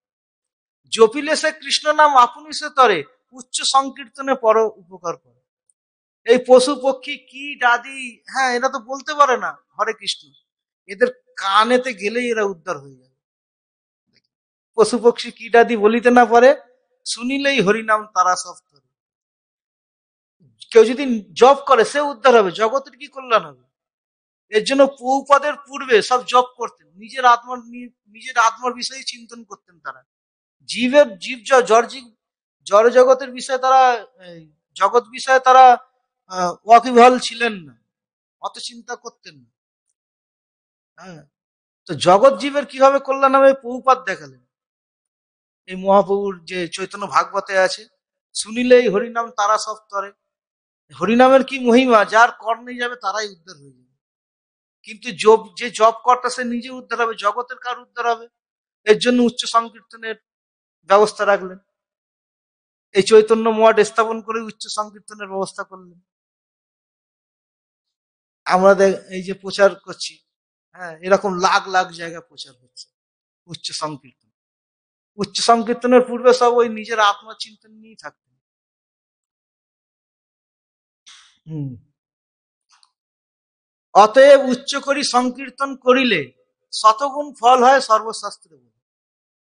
জপিলে সে কৃষ্ণ নাম আপনি সে তরে, উচ্চ সংকীর্তনে পর উপকার করে। এই পশু পক্ষী কীট আদি, হ্যাঁ, এরা তো বলতে পারে না হরে কৃষ্ণ, এদের কানেতে গেলেই এরা উদ্ধার হয়ে যাবে। পশু পক্ষী কীট আদি বলিতে না পারে, শুনিলেই হরিনাম তারা সব তরে। কেউ যদি জপ করে সে উদ্ধার হবে, জগতের কি কল্যাণ হবে। এর জন্য প্রভুপাদের পূর্বে সব জপ করতেন, নিজের আত্মার বিষয়ে চিন্তন করতেন তারা। জীব জড় জগতের বিষয়ে তারা, জগৎ বিষয়ে তারা ওয়াকিবহাল ছিলেন না, অত চিন্তা করতেন না। হ্যাঁ, তো জগৎ জীবের কিভাবে কল্যাণ হবে প্রভুপাদ দেখালেন। এই মহাপ্রভুর যে চৈতন্য ভাগবতে আছে, শুনিলেই হরিনাম তারা সব তরে। হরিনামের কি মহিমা, যার কর্ণে যাবে তারাই উদ্ধার হয়ে যাবে। কিন্তু যে জপ কর্তা সে নিজে উদ্ধার হবে, জগতের কার উদ্ধার হবে? এর জন্য উচ্চ সংকীর্তনের ব্যবস্থা রাখলেন। এই চৈতন্য মঠ স্থাপন করে উচ্চ সংকীর্তনের ব্যবস্থা করলেন। আমরা এই যে প্রচার করছি, হ্যাঁ, এরকম লাখ লাখ জায়গায় প্রচার হচ্ছে উচ্চ সংকীর্তন। উচ্চ সংকীর্তনের পূর্বে সব ওই নিজের আত্মচিন্তন নিয়েই থাকতেন। অতএব উচ্চ করি সংকীর্তন করিলে শতগুণ ফল হয় সর্বশাস্ত্রে।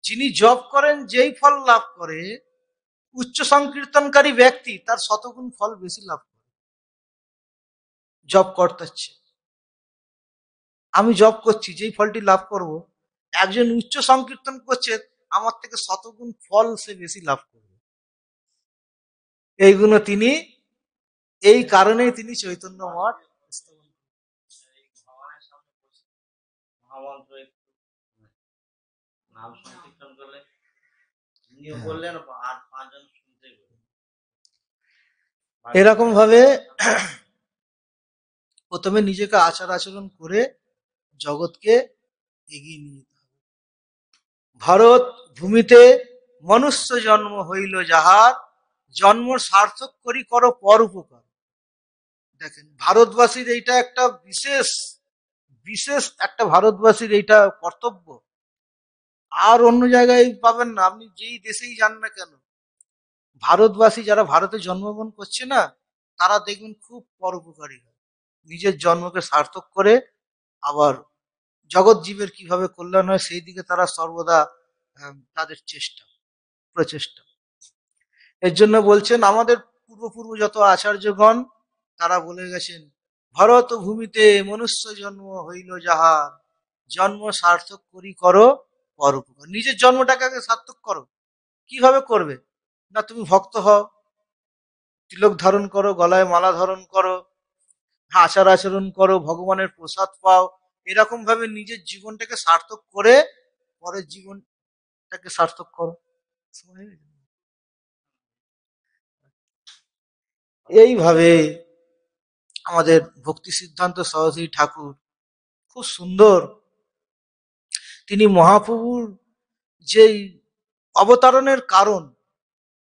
যিনি জপ করেন যেই ফল লাভ করে, উচ্চ সংকীর্তনকারী ব্যক্তি তার শতগুণ ফল বেশি লাভ করে জপ করতেছে। আমি জপ করছি, যেই ফলটি লাভ করব, একজন উচ্চ সংকীর্তন করছে, আমার থেকে শতগুণ ফল সে বেশি লাভ করবে। এইগুলো তিনি, এই কারণেই তিনি চৈতন্য মঠ স্থাপন এরকম ভাবে প্রথমে নিজেকে আচার আচরণ করে জগৎকে এগিয়ে নিয়ে যেতে হবে। ভারত ভূমিতে মনুষ্য জন্ম হইল যাহার, জন্ম সার্থক করি করো পর উপকার। দেখেন, ভারতবাসীর এইটা একটা বিশেষ বিশেষ একটা ভারতবাসীর এইটা কর্তব্য। আর অন্য জায়গায় পাবেন না, আপনি যেই দেশেই যান না কেন, ভারতবাসী যারা ভারতে জন্মগ্রহণ করছে না, তারা দেখবেন খুব পরোপকারী হয়, নিজের জন্মকে সার্থক করে আবার জগৎ জীবের কিভাবে কল্যাণ হয় সেই দিকে তারা সর্বদা তাদের প্রচেষ্টা। এর জন্য বলছেন আমাদের পূর্ব যত আচার্যগণ তারা বলে গেছেন, ভরত ভূমিতে মনুষ্য জন্ম হইল যাহার, জন্ম সার্থক করি করো পরোপকার। নিজের জন্মটাকে আগে সার্থক করো। কিভাবে করবে? না, তুমি ভক্ত হও, তিলক ধারণ করো, গলায় মালা ধারণ করো, আচার আচরণ করো, ভগবানের প্রসাদ পাও, এরকম ভাবে নিজের জীবনটাকে সার্থক করে পরের জীবনটাকে সার্থক করো। এইভাবে আমাদের ভক্তি সিদ্ধান্ত সরস্বতী ঠাকুর খুব সুন্দর, তিনি মহাপ্রভুর যেই অবতারণের কারণ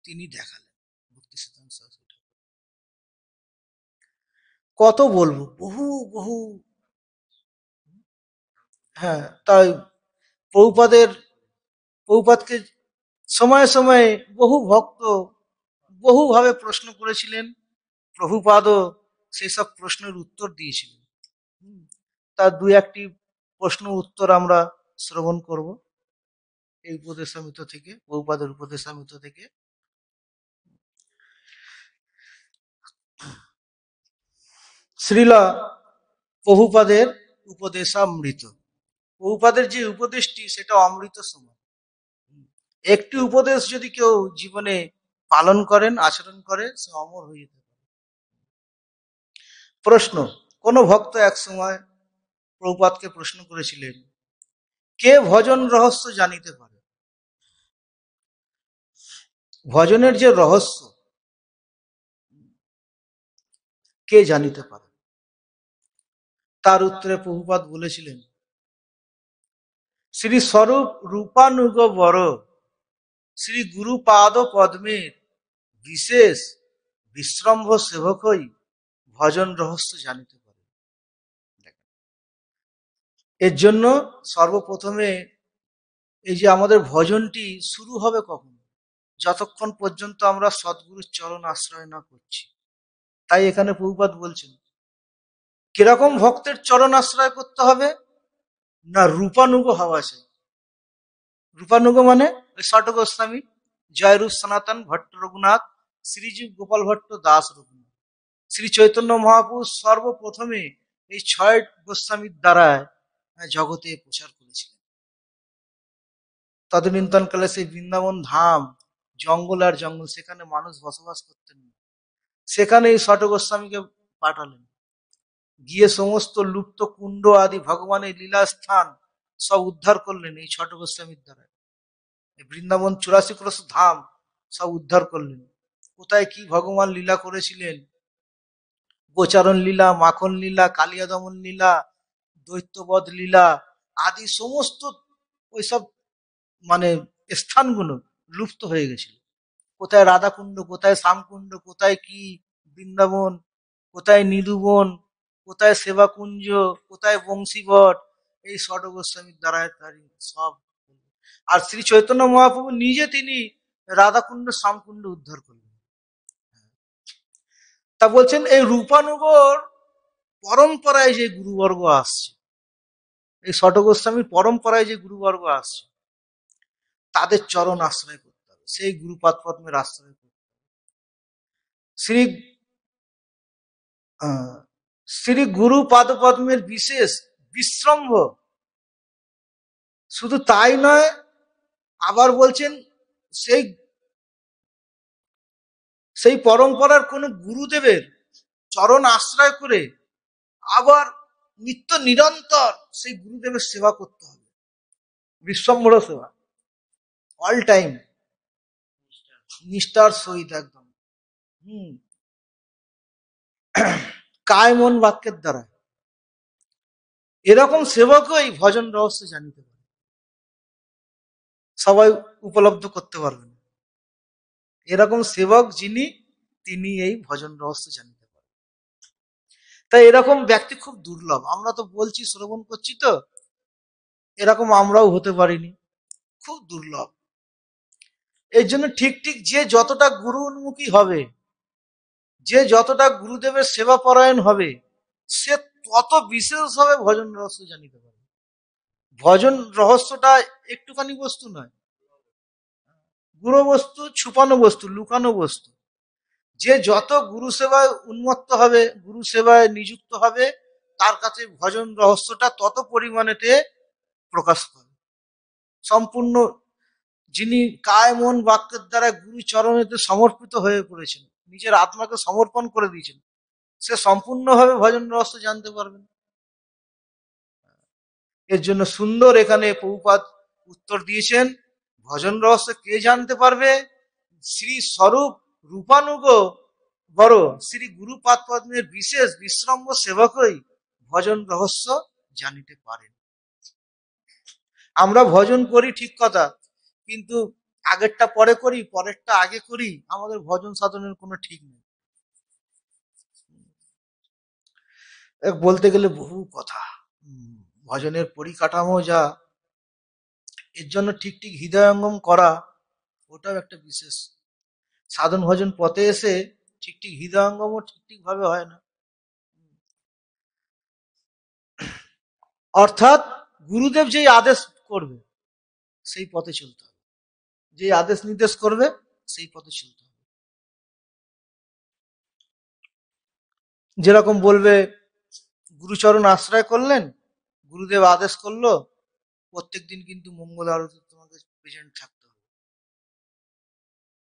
তিনি দেখালেন। ভক্তি সিদ্ধান্ত সরস্বতী ঠাকুর কত বলবো, বহু বহু। হ্যাঁ, তাই প্রভুপাদকে সময়ে সময়ে বহু ভক্ত বহুভাবে প্রশ্ন করেছিলেন, প্রভুপাদও সেসব প্রশ্নের উত্তর দিয়েছিলেন। তার দু একটি প্রশ্ন উত্তর আমরা শ্রবণ করব এই উপদেশামৃত থেকে, প্রভুপাদের উপদেশামৃত থেকে। শ্রীলা প্রভুপাদের উপদেশামৃত, প্রভুপাদের যে উপদেশটি সেটা অমৃত সমান। একটি উপদেশ যদি কেউ জীবনে পালন করেন, আচরণ করে, সে অমর হয়ে যেতে পারে। প্রশ্ন, কোন ভক্ত এক সময় প্রভুপাদকে প্রশ্ন করেছিলেন, কে ভজন রহস্য জানিতে পারে? ভজনের যে রহস্য কে জানিতে পারে? তার উত্তরে প্রভুপাদ বলেছিলেন, শ্রী স্বরূপ রূপানুগ বর শ্রী গুরুপাদ পদ্মের বিশেষ বিশ্রম্ভ সেবকই ভজন রহস্য জানিতে পারে। এর জন্য সর্বপ্রথমে এই যে আমাদের ভজনটি শুরু হবে কখন? যতক্ষণ পর্যন্ত আমরা সদ্গুরুর চরণ আশ্রয় না করছি। তাই এখানে প্রভুপাদ বলছেন কিরকম ভক্তের চরণ আশ্রয় করতে হবে না, রূপানুগ হওয়া চাই। রূপানুগ মানে ওই ষট গোস্বামী, জয়রূপ সনাতন, ভট্ট রঘুনাথ, শ্রীজীব গোপাল ভট্ট, দাস রঘুনাথ, শ্রী চৈতন্য মহাপুরুষ সর্বপ্রথমে এই ছয় গোস্বামীর দ্বারা জগতে প্রচার করেছিলেন। তদনীন্তন কালে সেই বৃন্দাবন ধাম জঙ্গল আর জঙ্গল, সেখানে মানুষ বসবাস করতেন না, সেখানে এই ষট গোস্বামীকে পাঠালেন। গিয়ে সমস্ত লুপ্ত কুণ্ড আদি ভগবানের লীলা স্থান সব উদ্ধার করলেন এই ছোট গোস্বামীর দ্বারা। বৃন্দাবন 84 ক্রোশ ধাম সব উদ্ধার করলেন। কোথায় কি ভগবান লীলা করেছিলেন, গোচারণ লীলা, মাখন লীলা, কালিয়া দমন লীলা, দৈত্যবধ লীলা আদি সমস্ত ওইসব মানে স্থানগুলো লুপ্ত হয়ে গেছিল। কোথায় রাধাকুণ্ড, কোথায় শ্যামকুণ্ড, কোথায় কি বৃন্দাবন, কোথায় নিধুবন, কোথায় সেবাকুঞ্জ, কোথায় বংশীবট, এই ষট গোস্বামীর দ্বারা সব। আর শ্রী চৈতন্য মহাপ্রভু নিজে তিনি রাধাকুণ্ড শ্যামকুণ্ড উদ্ধার করলেন। তা বলছেন এই রূপানুগর পরম্পরায় যে গুরুবর্গ আসছে, এই ষট গোস্বামীর পরম্পরায় যে গুরুবর্গ আসছে, তাদের চরণ আশ্রয় করতে হবে, সেই গুরুপাদ পদ্মের আশ্রয় করতে হবে। শ্রী শ্রী গুরু পাদ পদ্মের বিশেষ বিশ্রম্ভ, শুধু তাই নয়, আবার বলছেন সেই সেই পরম্পরার কোন গুরুদেবের চরণ আশ্রয় করে আবার নিত্য নিরন্তর সেই গুরুদেবের সেবা করতে হবে। বিশ্বম্ভর সেবা, অল টাইম নিষ্ঠার সহিত একদম কায় মন বাক্যের দ্বারা। এরকম সেবকই ভজন রহস্য জানিতে পারে, সবাই উপলব্ধ করতে পারবেন। এরকম সেবক যিনি, তিনি এই ভজন রহস্য জানিতে পারেন। তাই এরকম ব্যক্তি খুব দুর্লভ। আমরা তো বলছি, শ্রবণ করছি, তো এরকম আমরাও হতে পারিনি, খুব দুর্লভ। এই জন্য ঠিক ঠিক যে যতটা গুরু উন্মুখী হবে, যে যতটা গুরুদেবের সেবা পরায়ণ হবে, সে তত বিশেষভাবে ভজন রহস্য জানিতে পারে। ভজন রহস্যটা একটুখানি বস্তু নয়, গুরু বস্তু, ছুপানো বস্তু, লুকানো বস্তু। যে যত গুরু সেবায় উন্মত্ত হবে, গুরু সেবায় নিযুক্ত হবে, তার কাছে ভজন রহস্যটা তত পরিমাণেতে প্রকাশ পাবে। সম্পূর্ণ যিনি কায় মন বাক্যের দ্বারা গুরু চরণেতে সমর্পিত হয়ে পড়েছেন, নিজের আত্মাকে সমর্পণ করে দিয়েছেন, সে সম্পূর্ণভাবে ভজন রহস্য জানতে পারবেন। এর জন্য সুন্দর এখানে প্রভুপাদ উত্তর দিয়েছেন, ভজন রহস্য কে জানতে পারবে? শ্রী স্বরূপ রূপানুগ বড় শ্রী গুরুপাদ পদ্মের বিশেষ বিশ্রম্ভ সেবকই ভজন রহস্য জানিতে পারেন। আমরা ভজন করি ঠিক কথা, কিন্তু আগেরটা পরে করি, পরেরটা আগে করি, আমাদের ভজন সাধনের কোনো ঠিক নেই। বলতে গেলে বহু কথা। ভজনের পরিকাঠামো যা, এর জন্য ঠিক ঠিক হৃদয়ঙ্গম করা, ওটাও একটা বিশেষ সাধন। ভজন পথে এসে ঠিক ঠিক হৃদয়ঙ্গমও ঠিক ঠিক ভাবে হয় না। অর্থাৎ গুরুদেব যেই আদেশ করবে সেই পথে চলতে হবে, যে আদেশ নির্দেশ করবে সেই পথে চলতে হবে। যেরকম বলবে গুরুচরণ আশ্রয় করলেন, গুরুদেব আদেশ করলো প্রত্যেকদিন কিন্তু মঙ্গল আরতি তোমাকে প্রেজেন্ট থাকতে হবে,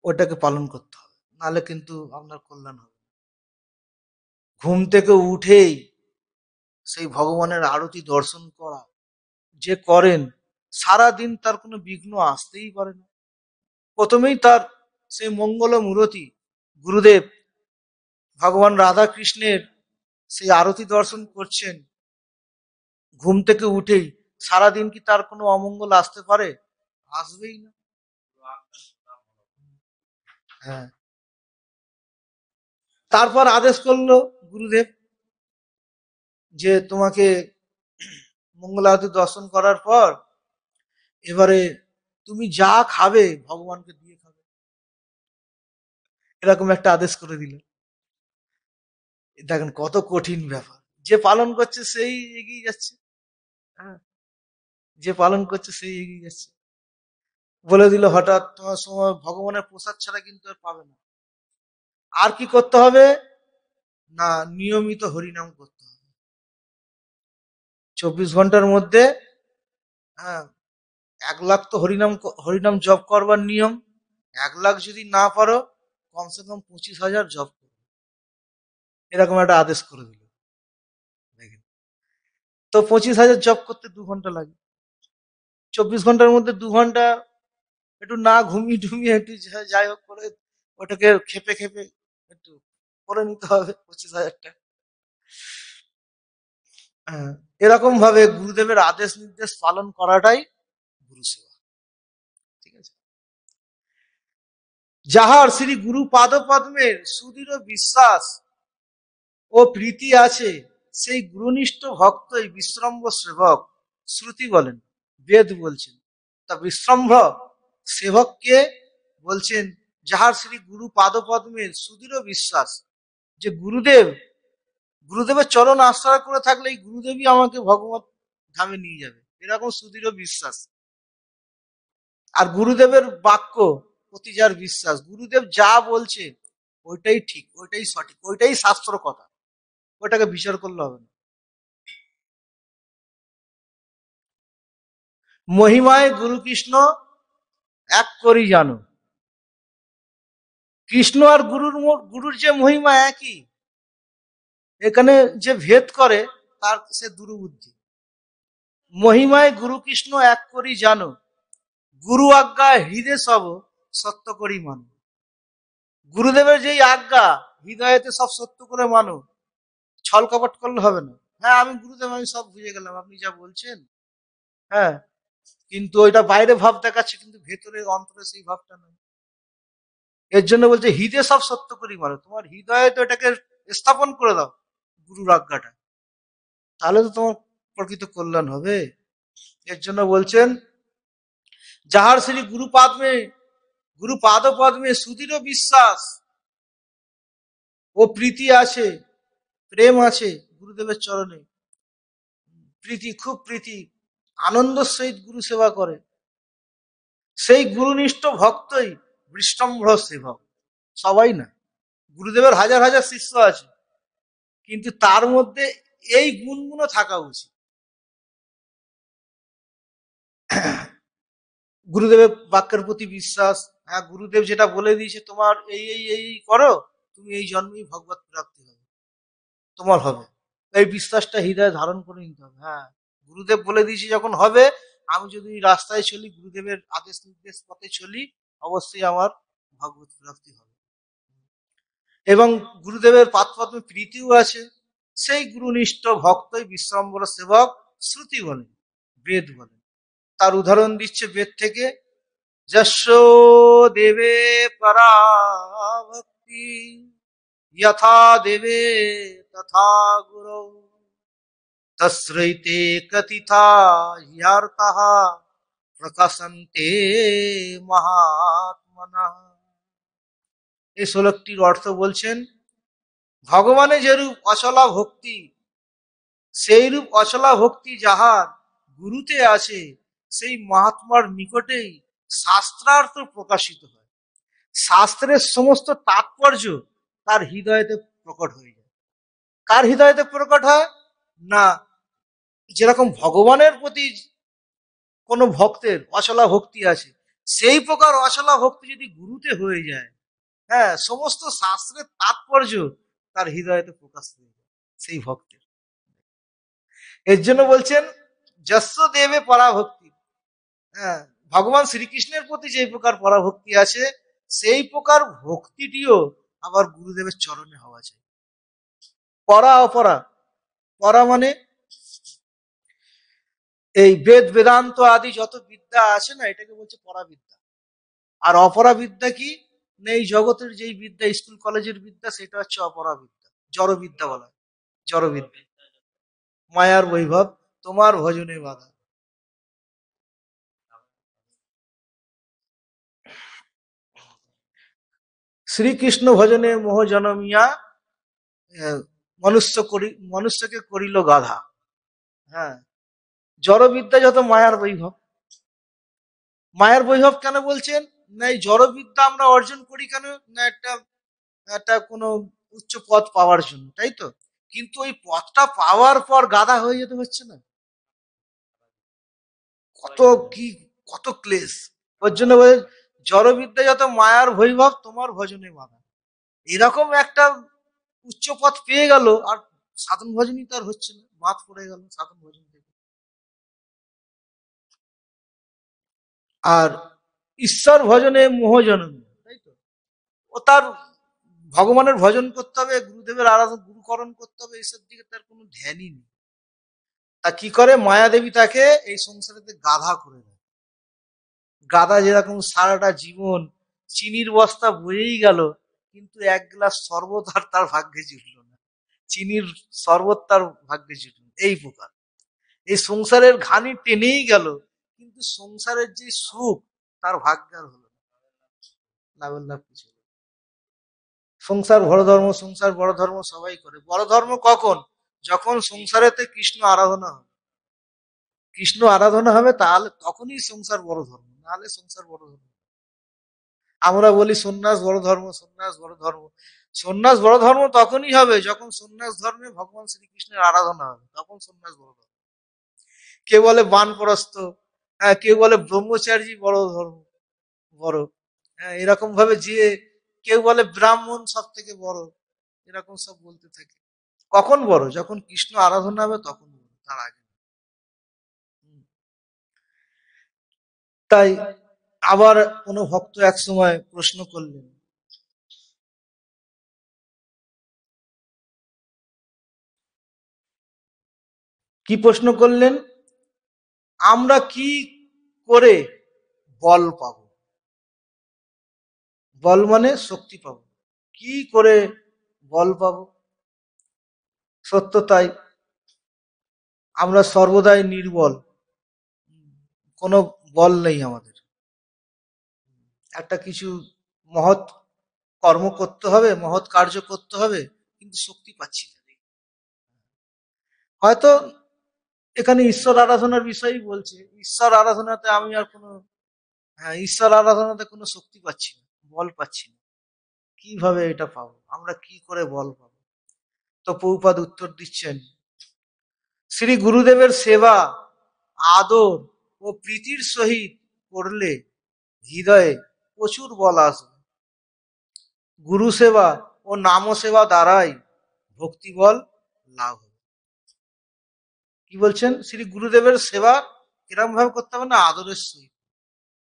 ওটাকে পালন করতে হবে, নাহলে কিন্তু আপনার কল্যাণ হবে। ঘুম থেকে উঠেই সেই ভগবানের আরতি দর্শন করা যে করেন, সারা দিন তার কোনো বিঘ্ন আসতেই পারে না। প্রথমেই তার সেই মঙ্গল মূরতি গুরুদেব ভগবান রাধা কৃষ্ণের সেই আরতি দর্শন করছেন, ঘুম থেকে উঠেই সারাদিন কি তার কোনো অমঙ্গল আসতে পারে? আসবেই না। হ্যাঁ, তারপর আদেশ করলো গুরুদেব যে তোমাকে মঙ্গল আরতি দর্শন করার পর এবারে তুমি যা খাবে ভগবানকে দিয়ে খাবে, এরকম একটা আদেশ করে দিল। দেখেন কত কঠিন ব্যাপার। যে পালন করছে সেই এগিয়ে যাচ্ছে। হ্যাঁ, যে পালন করছে সেই এগিয়ে যাচ্ছে। বলে দিল হঠাৎ তোমার সময় ভগবানের প্রসাদ ছাড়া কিন্তু আর পাবে না। আর কি করতে হবে না, নিয়মিত হরিনাম করতে হবে 24 ঘন্টার মধ্যে। হ্যাঁ, 1 লাখ তো হরিনাম হরিনাম জপ করবার নিয়ম। 1 লাখ যদি না পারো, কমসে কম 25,000 জপ করো, এরকম একটা আদেশ করে দিল। দেখেন তো 25,000 জপ করতে 2 ঘন্টা লাগে। 24 ঘন্টার মধ্যে 2 ঘন্টা একটু না ঘুমিয়ে টুমিয়ে একটু যাই হোক করে ওটাকে খেপে খেপে একটু করে নিতে হবে 25,000টা। হ্যাঁ, এরকম ভাবে গুরুদেবের আদেশ নির্দেশ পালন করাটাই গুরু সেবা। ঠিক আছে। যাহার শ্রী গুরু পাদ পদ্মের সুদৃঢ় বিশ্বাস ও প্রীতি আছে, সেই গুরুনিষ্ঠ ভক্তই বিশ্রম্ভ সেবক। শ্রুতি বলেন, বেদ বলছেন। তা বিশ্রম্ভ সেবককে বলছেন যাহার শ্রী গুরু পাদ পদ্মের সুদৃঢ় বিশ্বাস, যে গুরুদেবের চরণ আশ্রয় করে থাকলে এই গুরুদেবই আমাকে ভগবত ধামে নিয়ে যাবে, এরকম সুদৃঢ় বিশ্বাস। আর গুরুদেবের বাক্য প্রতি যার বিশ্বাস, গুরুদেব যা বলছে ওইটাই ঠিক, ওইটাই সঠিক, ওইটাই শাস্ত্র কথা, ওইটাকে বিচার করলে হবে না। মহিমায় গুরু কৃষ্ণ এক করি জানো। কৃষ্ণ আর গুরুর যে মহিমা একই, এখানে যে ভেদ করে তার সে দুর্বুদ্ধি। মহিমায় গুরু কৃষ্ণ এক করি জানো, গুরু আজ্ঞা হৃদয় সব সত্য করি মানো। গুরুদেবের যেই আজ্ঞা হৃদয়েতে সব সত্য করে মানো, ছল কপট করলে হবে না। হ্যাঁ আমি গুরুদেব, আমি সব বুঝে গেলাম আপনি যা বলছেন। হ্যাঁ, কিন্তু ওইটা বাইরে ভাব দেখাচ্ছে, কিন্তু ভেতরে অন্তরে সেই ভাবটা নেই। এর জন্য বলছে হৃদয় সব সত্য করি মানো, তোমার হৃদয়ে তো এটাকে স্থাপন করে দাও গুরুর আজ্ঞাটা, তাহলে তো তোমার প্রকৃত কল্যাণ হবে। এর জন্য বলছেন যাহার শ্রী গুরু পাদ পদ্মে সুদৃঢ় বিশ্বাস ও প্রীতি আছে, প্রেম আছে গুরুদেবের চরণে, প্রীতি, খুব প্রীতি, আনন্দ সহিত গুরু সেবা করে, সেই গুরুনিষ্ঠ ভক্তই বিশ্বম্ভ্র সেবক। সবাই না, গুরুদেবের হাজার হাজার শিষ্য আছে, কিন্তু তার মধ্যে এই গুণগুলো থাকা উচিত। গুরুদেবের বাক্যের প্রতি বিশ্বাস। হ্যাঁ, গুরুদেব যেটা বলে দিয়েছে তোমার এই এই এই করো, তুমি এই জন্মেই ভগবত প্রাপ্তি হবে, তোমার হবে। এই বিশ্বাসটা হৃদয়ে ধারণ করে নিতে হবে। হ্যাঁ, গুরুদেব বলে দিয়েছি যখন হবে, আমি যদি রাস্তায় চলি, গুরুদেবের আদেশ নির্দেশ পথে চলি, অবশ্যই আমার ভগবত প্রাপ্তি হবে। এবং গুরুদেবের পাদপদ্মে প্রীতিও আছে। সেই গুরুনিষ্ঠ ভক্তই বিশ্রাম্বর সেবক, শ্রুতি বলে, বেদ বলে। তার উদাহরণ দিচ্ছে বেদ থেকে, যস্য দেবে পরা ভক্তি যথা দেবে তথা গুরু তস্রৈতে কথিতা হ্যার্তাঃ প্রকাশন্তে মহাত্মনঃ। এই শ্লোকটির অর্থ বলছেন, ভগবানের যেরূপ অচলা ভক্তি, সেইরূপ অচলা ভক্তি যাহার গুরুতে আছে, সেই মহাত্মার নিকটেই শাস্ত্রার্থ প্রকাশিত হয়। শাস্ত্রের সমস্ত তাৎপর্য তার হৃদয়তে প্রকট হয়ে যায়। কার হৃদয়তে প্রকট হয়? না, যেরকম ভগবানের প্রতি কোনো ভক্তের অচলা ভক্তি আছে, সেই প্রকার অচলা ভক্তি যদি গুরুতে হয়ে যায়, হ্যাঁ, সমস্ত শাস্ত্রের তাৎপর্য তার হৃদয়তে প্রকাশ হয়ে যায় সেই ভক্তের। এর জন্য বলছেন যস্য দেবে পরাভক্তি। হ্যাঁ, ভগবান শ্রীকৃষ্ণের প্রতি যে প্রকার পরাভক্তি আছে, সেই প্রকার ভক্তিটিও আবার গুরুদেবের চরণে হওয়া যায়। পরা অপরা, পরা মানে এই বেদ বেদান্ত আদি যত বিদ্যা আছে না, এটাকে বলছে পরাবিদ্যা। আর অপরাবিদ্যা কি? এই জগতের যেই বিদ্যা, স্কুল কলেজের বিদ্যা, সেটা হচ্ছে অপরাবিদ্যা, জড়বিদ্যা বলা হয়। জড়বিদ্যা, মায়ার বৈভব, তোমার ভজনে বাধা। শ্রীকৃষ্ণ ভজনে মোহ জনমিয়া, মনুষ্যকে করিল গাধা। হ্যাঁ, জড়বিদ্যা যত মায়ার বৈভব। মায়ার বৈভব কেন বলছেন? না, এই জড়বিদ্যা আমরা অর্জন করি কেন? না, একটা একটা কোনো উচ্চ পদ পাওয়ার জন্য, তাই তো? কিন্তু ওই পদটা পাওয়ার পর গাধা হয়ে যেতে হচ্ছে না? কত কি, কত ক্লেশ। ওর জন্য বলে জড়বিদ্যা যত মায়ার বৈভব, তোমার ভজনে বাধা। এরকম একটা উচ্চ পদ পেয়ে গেল, আর সাধন ভজনই তার হচ্ছে না, বাদ পড়ে গেল সাধন ভজন থেকে। আর ঈশ্বর ভজনে মোহ জনমী, তাই তো? ও তার ভগবানের ভজন করতে হবে, গুরুদেবের আরাধনা, গুরুকরণ করতে হবে, এইসব দিকে তার কোনো ধ্যানই নেই। তা কি করে? মায়াদেবী তাকে এই সংসারেতে গাধা করে দেয়। গাধা যেরকম সারাটা জীবন চিনির বস্তা বয়েই গেল, কিন্তু এক গ্লাস শরবত আর তার ভাগ্যে জুটল না, চিনির শরবত তার ভাগ্যে জুটল। এই প্রকার এই সংসারের ঘানি টেনেই গেল, কিন্তু সংসারের যে সুখ তার ভাগ্য আর হলো না। লাভের লাভ কিছু হলো না। সংসার বড় ধর্ম, সংসার বড় ধর্ম সবাই করে। বড় ধর্ম কখন? যখন সংসারেতে কৃষ্ণ আরাধনা হবে। কৃষ্ণ আরাধনা হবে, তাহলে তখনই সংসার বড় ধর্ম, নাহলে সংসার বড় ধর্ম। আমরা বলি সন্ন্যাস বড় ধর্ম, সন্ন্যাস বড় ধর্ম। সন্ন্যাস বড় ধর্ম তখনই হবে যখন সন্ন্যাস ধর্মে ভগবান শ্রীকৃষ্ণের আরাধনা হবে, তখন সন্ন্যাস বড় ধর্ম। কেউ বলে বানপ্রস্থ, হ্যাঁ, কেউ বলে ব্রহ্মচারী বড় ধর্ম, বড়, হ্যাঁ, এরকম ভাবে যে কেউ বলে ব্রাহ্মণ সব থেকে বড়, এরকম সব বলতে থাকে। কখন বড়? যখন কৃষ্ণ আরাধনা হবে তখন বড়, তার আগে। তাই আবার কোনো ভক্ত এক সময় প্রশ্ন করলেন, কি প্রশ্ন করলেন? আমরা কি করে বল পাবো? বল মানে শক্তি পাবো। কি করে বল পাবো? সত্য তাই, আমরা সর্বদাই নির্বল, কোনো বল নেই আমাদের। একটা কিছু মহৎ কর্ম করতে হবে, মহৎ কার্য করতে হবে, কিন্তু শক্তি পাচ্ছি না। হয়তো এখানে ঈশ্বর আরাধনার বিষয়ই বলছে, ঈশ্বর আরাধনাতে আমি আর কোনো, হ্যাঁ, ঈশ্বর আরাধনাতে কোনো শক্তি পাচ্ছি না, বল পাচ্ছি না। কিভাবে এটা পাবো? আমরা কি করে বল পাবো? তো প্রভুপাদ উত্তর দিচ্ছেন, শ্রী গুরুদেবের সেবা, আদর ও প্রীতির সহিত করলে হৃদয়ে প্রচুর বল আসবে। গুরু সেবা ও ও নাম সেবা দ্বারাই ভক্তি বল লাভ হবে। কি বলছেন? শ্রী গুরুদেবের সেবা কিরম ভাবে করতে হবে না? আদরের সহিত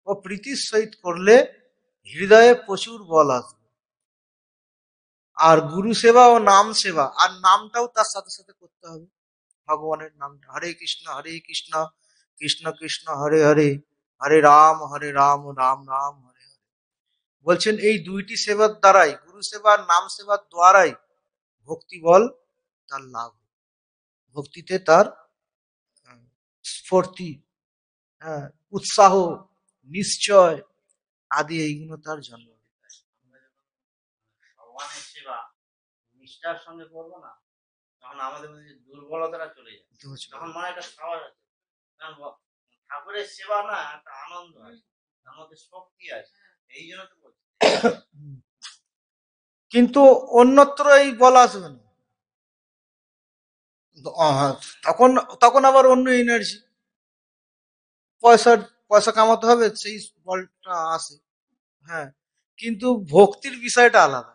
ও প্রীতির সহিত করলে হৃদয়ে প্রচুর বল আসবে। আর গুরু সেবা ও নাম সেবা, আর নামটাও তার সাথে সাথে করতে হবে, ভগবানের নামটা। হরে কৃষ্ণ কৃষ্ণ কৃষ্ণ হরে হরে, হরে রাম রাম রাম হরে হরে। বলছেন এই দুইটি সেবার দ্বারাই, গুরু সেবা আর নাম সেবার দ্বারাই ভক্তি বল তার লাভ, ভক্তিতে তার স্ফূর্তি, হ্যাঁ, উৎসাহ, নিশ্চয় আদি এইগুলো তার জন্ম। ভগবানের সেবা নিষ্ঠার সঙ্গে করবো না, তখন আমাদের মধ্যে দুর্বলতাটা চলে যায়, তখন মনে একটা সাহস আছে। কারণ ঠাকুরের সেবা না একটা আনন্দ আছে, তার মধ্যে শক্তি আছে, এই জন্য তো বলছি। কিন্তু অন্যত্র এই বল আসবে না, তখন তখন আবার অন্য এনার্জি, পয়সা কামাতে হবে, সেই বলটা আসে। হ্যাঁ, কিন্তু ভক্তির বিষয়টা আলাদা।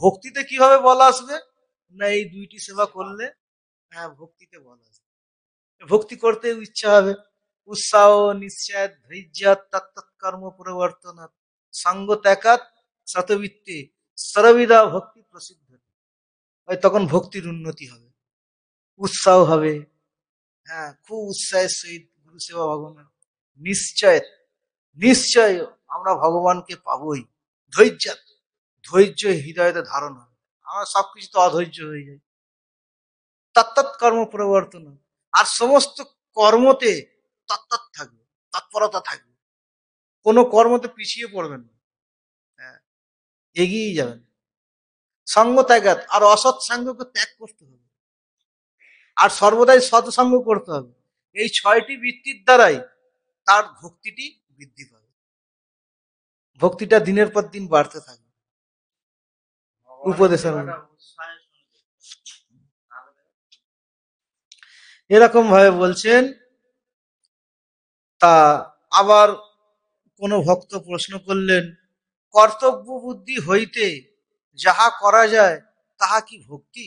ভক্তিতে কিভাবে বল আসবে না? এই দুইটি সেবা করলে, হ্যাঁ, ভক্তিতে বল আসবে। ভক্তি করতে ইচ্ছা হবে, উৎসাহ, নিশ্চয়, ধৈর্য, তৎকর্ম পরিবর্তন, সঙ্গ ত্যাগাত শতবৃত্তি সর্ববিধা ভক্তি প্রসিদ্ধ। তখন ভক্তির উন্নতি হবে, উৎসাহ হবে, হ্যাঁ, খুব উৎসাহের সহিত গুরু সেবা ভগবান, নিশ্চয় নিশ্চয় আমরা ভগবানকে পাবই। ধৈর্য, ধৈর্য হৃদয়তে ধারণ হবে, আমার সবকিছু তো অধৈর্য হয়ে যায়। তত্তৎ কর্ম পরিবর্তন, আর সমস্ত কর্মতে তত্তৎ থাকবে, তৎপরতা থাকবে, কোনো কর্মতে পিছিয়ে পড়বেন না, হ্যাঁ, এগিয়ে যাবেন। সঙ্গ ত্যাগাত, আর অসৎ সঙ্গকে ত্যাগ করতে হবে, আর সর্বদাই সৎসঙ্গ করতে হবে। এই 6টি বৃত্তির দ্বারাই তার ভক্তিটি বৃদ্ধি পাবে, ভক্তিটা দিনের পর দিন বাড়তে থাকবে উপদেশের মধ্যে। এরকম ভাবে বলছেন। তা আবার কোন ভক্ত প্রশ্ন করলেন, কর্তব্য বুদ্ধি হইতে যাহা করা যায় তাহা কি ভক্তি?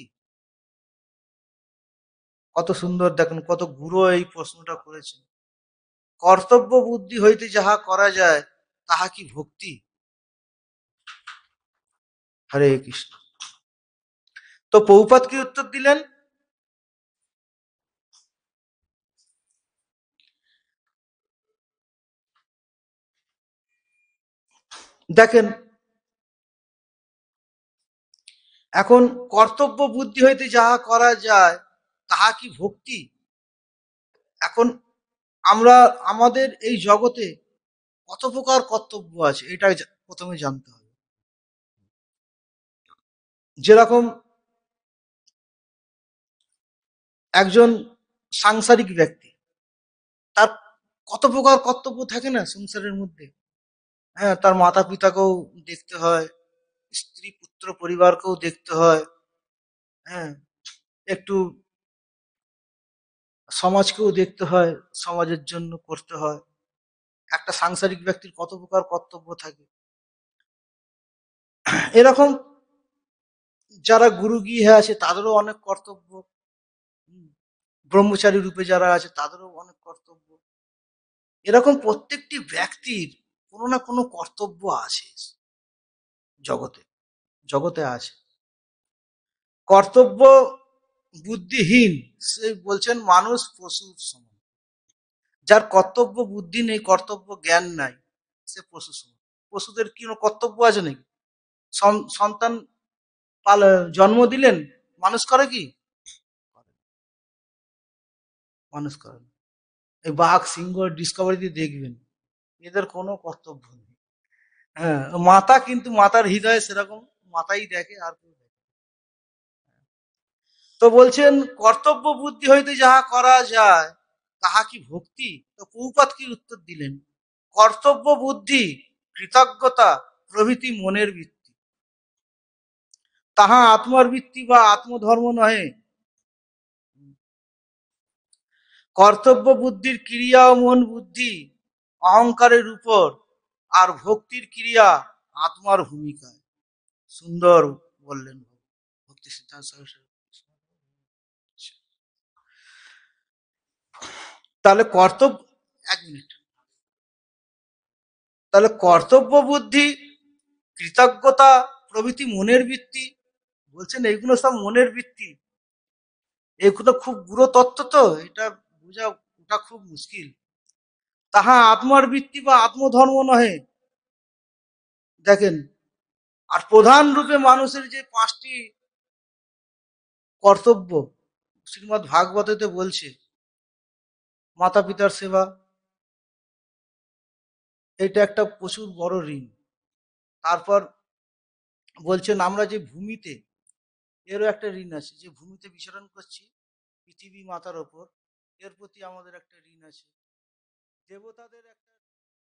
কত সুন্দর, দেখুন কত গুরু এই প্রশ্নটা করেছেন। কর্তব্য বুদ্ধি হইতে যাহা করা যায় তাহা কি ভক্তি? হরে কৃষ্ণ। তো প্রভুপাদ কি উত্তর দিলেন? দেখেন, এখন কর্তব্য বুদ্ধি হইতে যাহা করা যায় তাহা কি ভক্তি? এখন আমরা আমাদের এই জগতে কত প্রকার কর্তব্য আছে, এটা প্রথমে জানতে হবে। যেরকম একজন সাংসারিক ব্যক্তি, তার কত প্রকার কর্তব্য থাকে না সংসারের মধ্যে। হ্যাঁ, তার মাতা পিতাকেও দেখতে হয়, স্ত্রী পুত্র পরিবারকেও দেখতে হয়, হ্যাঁ, একটু সমাজকেও দেখতে হয়, সমাজের জন্য করতে হয়। একটা সাংসারিক ব্যক্তির কত প্রকার কর্তব্য থাকে। এরকম যারা গুরু গৃহে আছে তাদেরও অনেক কর্তব্য, ব্রহ্মচারী রূপে যারা আছে তাদেরও অনেক কর্তব্য। এরকম প্রত্যেকটি ব্যক্তির কোনো না কোনো কর্তব্য আছে, জগতে জগতে আছে। কর্তব্য বুদ্ধিহীন, সে বলছেন মানুষ পশুর সমান। যার কর্তব্য বুদ্ধি নেই, কর্তব্য জ্ঞান নাই, সে পশু সমান। পশুদের কি কর্তব্য আছে নাকি? সন্তান জন্ম দিলেন, মানুষ করে কি? মানুষ করে না। এই বাঘ সিংহ ডিসকভারিতে দেখবেন, এদের কোনো কর্তব্য নেই। হ্যাঁ, মাতা কিন্তু মাতার হৃদয়ে সেরকম, মাতাই দেখে, আর কেউ দেখে। তো বলছেন কর্তব্য বুদ্ধি হইতে যাহা করা যায় তাহা কি ভক্তি? তো প্রভুপাদ কি উত্তর দিলেন? কর্তব্য বুদ্ধি, কৃতজ্ঞতা প্রভৃতি মনের বৃত্তি, তাহা আত্মার বৃত্তি বা আত্মধর্ম নহে। কর্তব্য বুদ্ধির ক্রিয়া ও মন বুদ্ধি অহংকারের উপর, আর ভক্তির ক্রিয়া আত্মার ভূমিকায়। সুন্দর বললেন ভক্তি সিদ্ধান্ত সরস্বতী। তাহলে কর্তব্য, এক মিনিট, তাহলে কর্তব্য বুদ্ধি, কৃতজ্ঞতা প্রভৃতি মনের বৃত্তি, বলছেন এইগুলো সব মনের বৃত্তি। এগুলো খুব গুরু তত্ত্ব, তো এটা বোঝা ওটা খুব মুশকিল। তাহা আত্মার বৃত্তি বা আত্মধর্ম নহে। দেখেন, আর প্রধান রূপে মানুষের যে 5টি কর্তব্য শ্রীমদ্ ভাগবতেতে বলছে, মাতা পিতার সেবা, এটা একটা প্রচুর বড় ঋণ। তারপর বলছেন আমরা যে ভূমিতে, এরও একটা ঋণ আছে, যে ভূমিতে বিচরণ করছি পৃথিবী মাতার ওপর, এর প্রতি আমাদের একটা ঋণ আছে। দেবতাদের একটা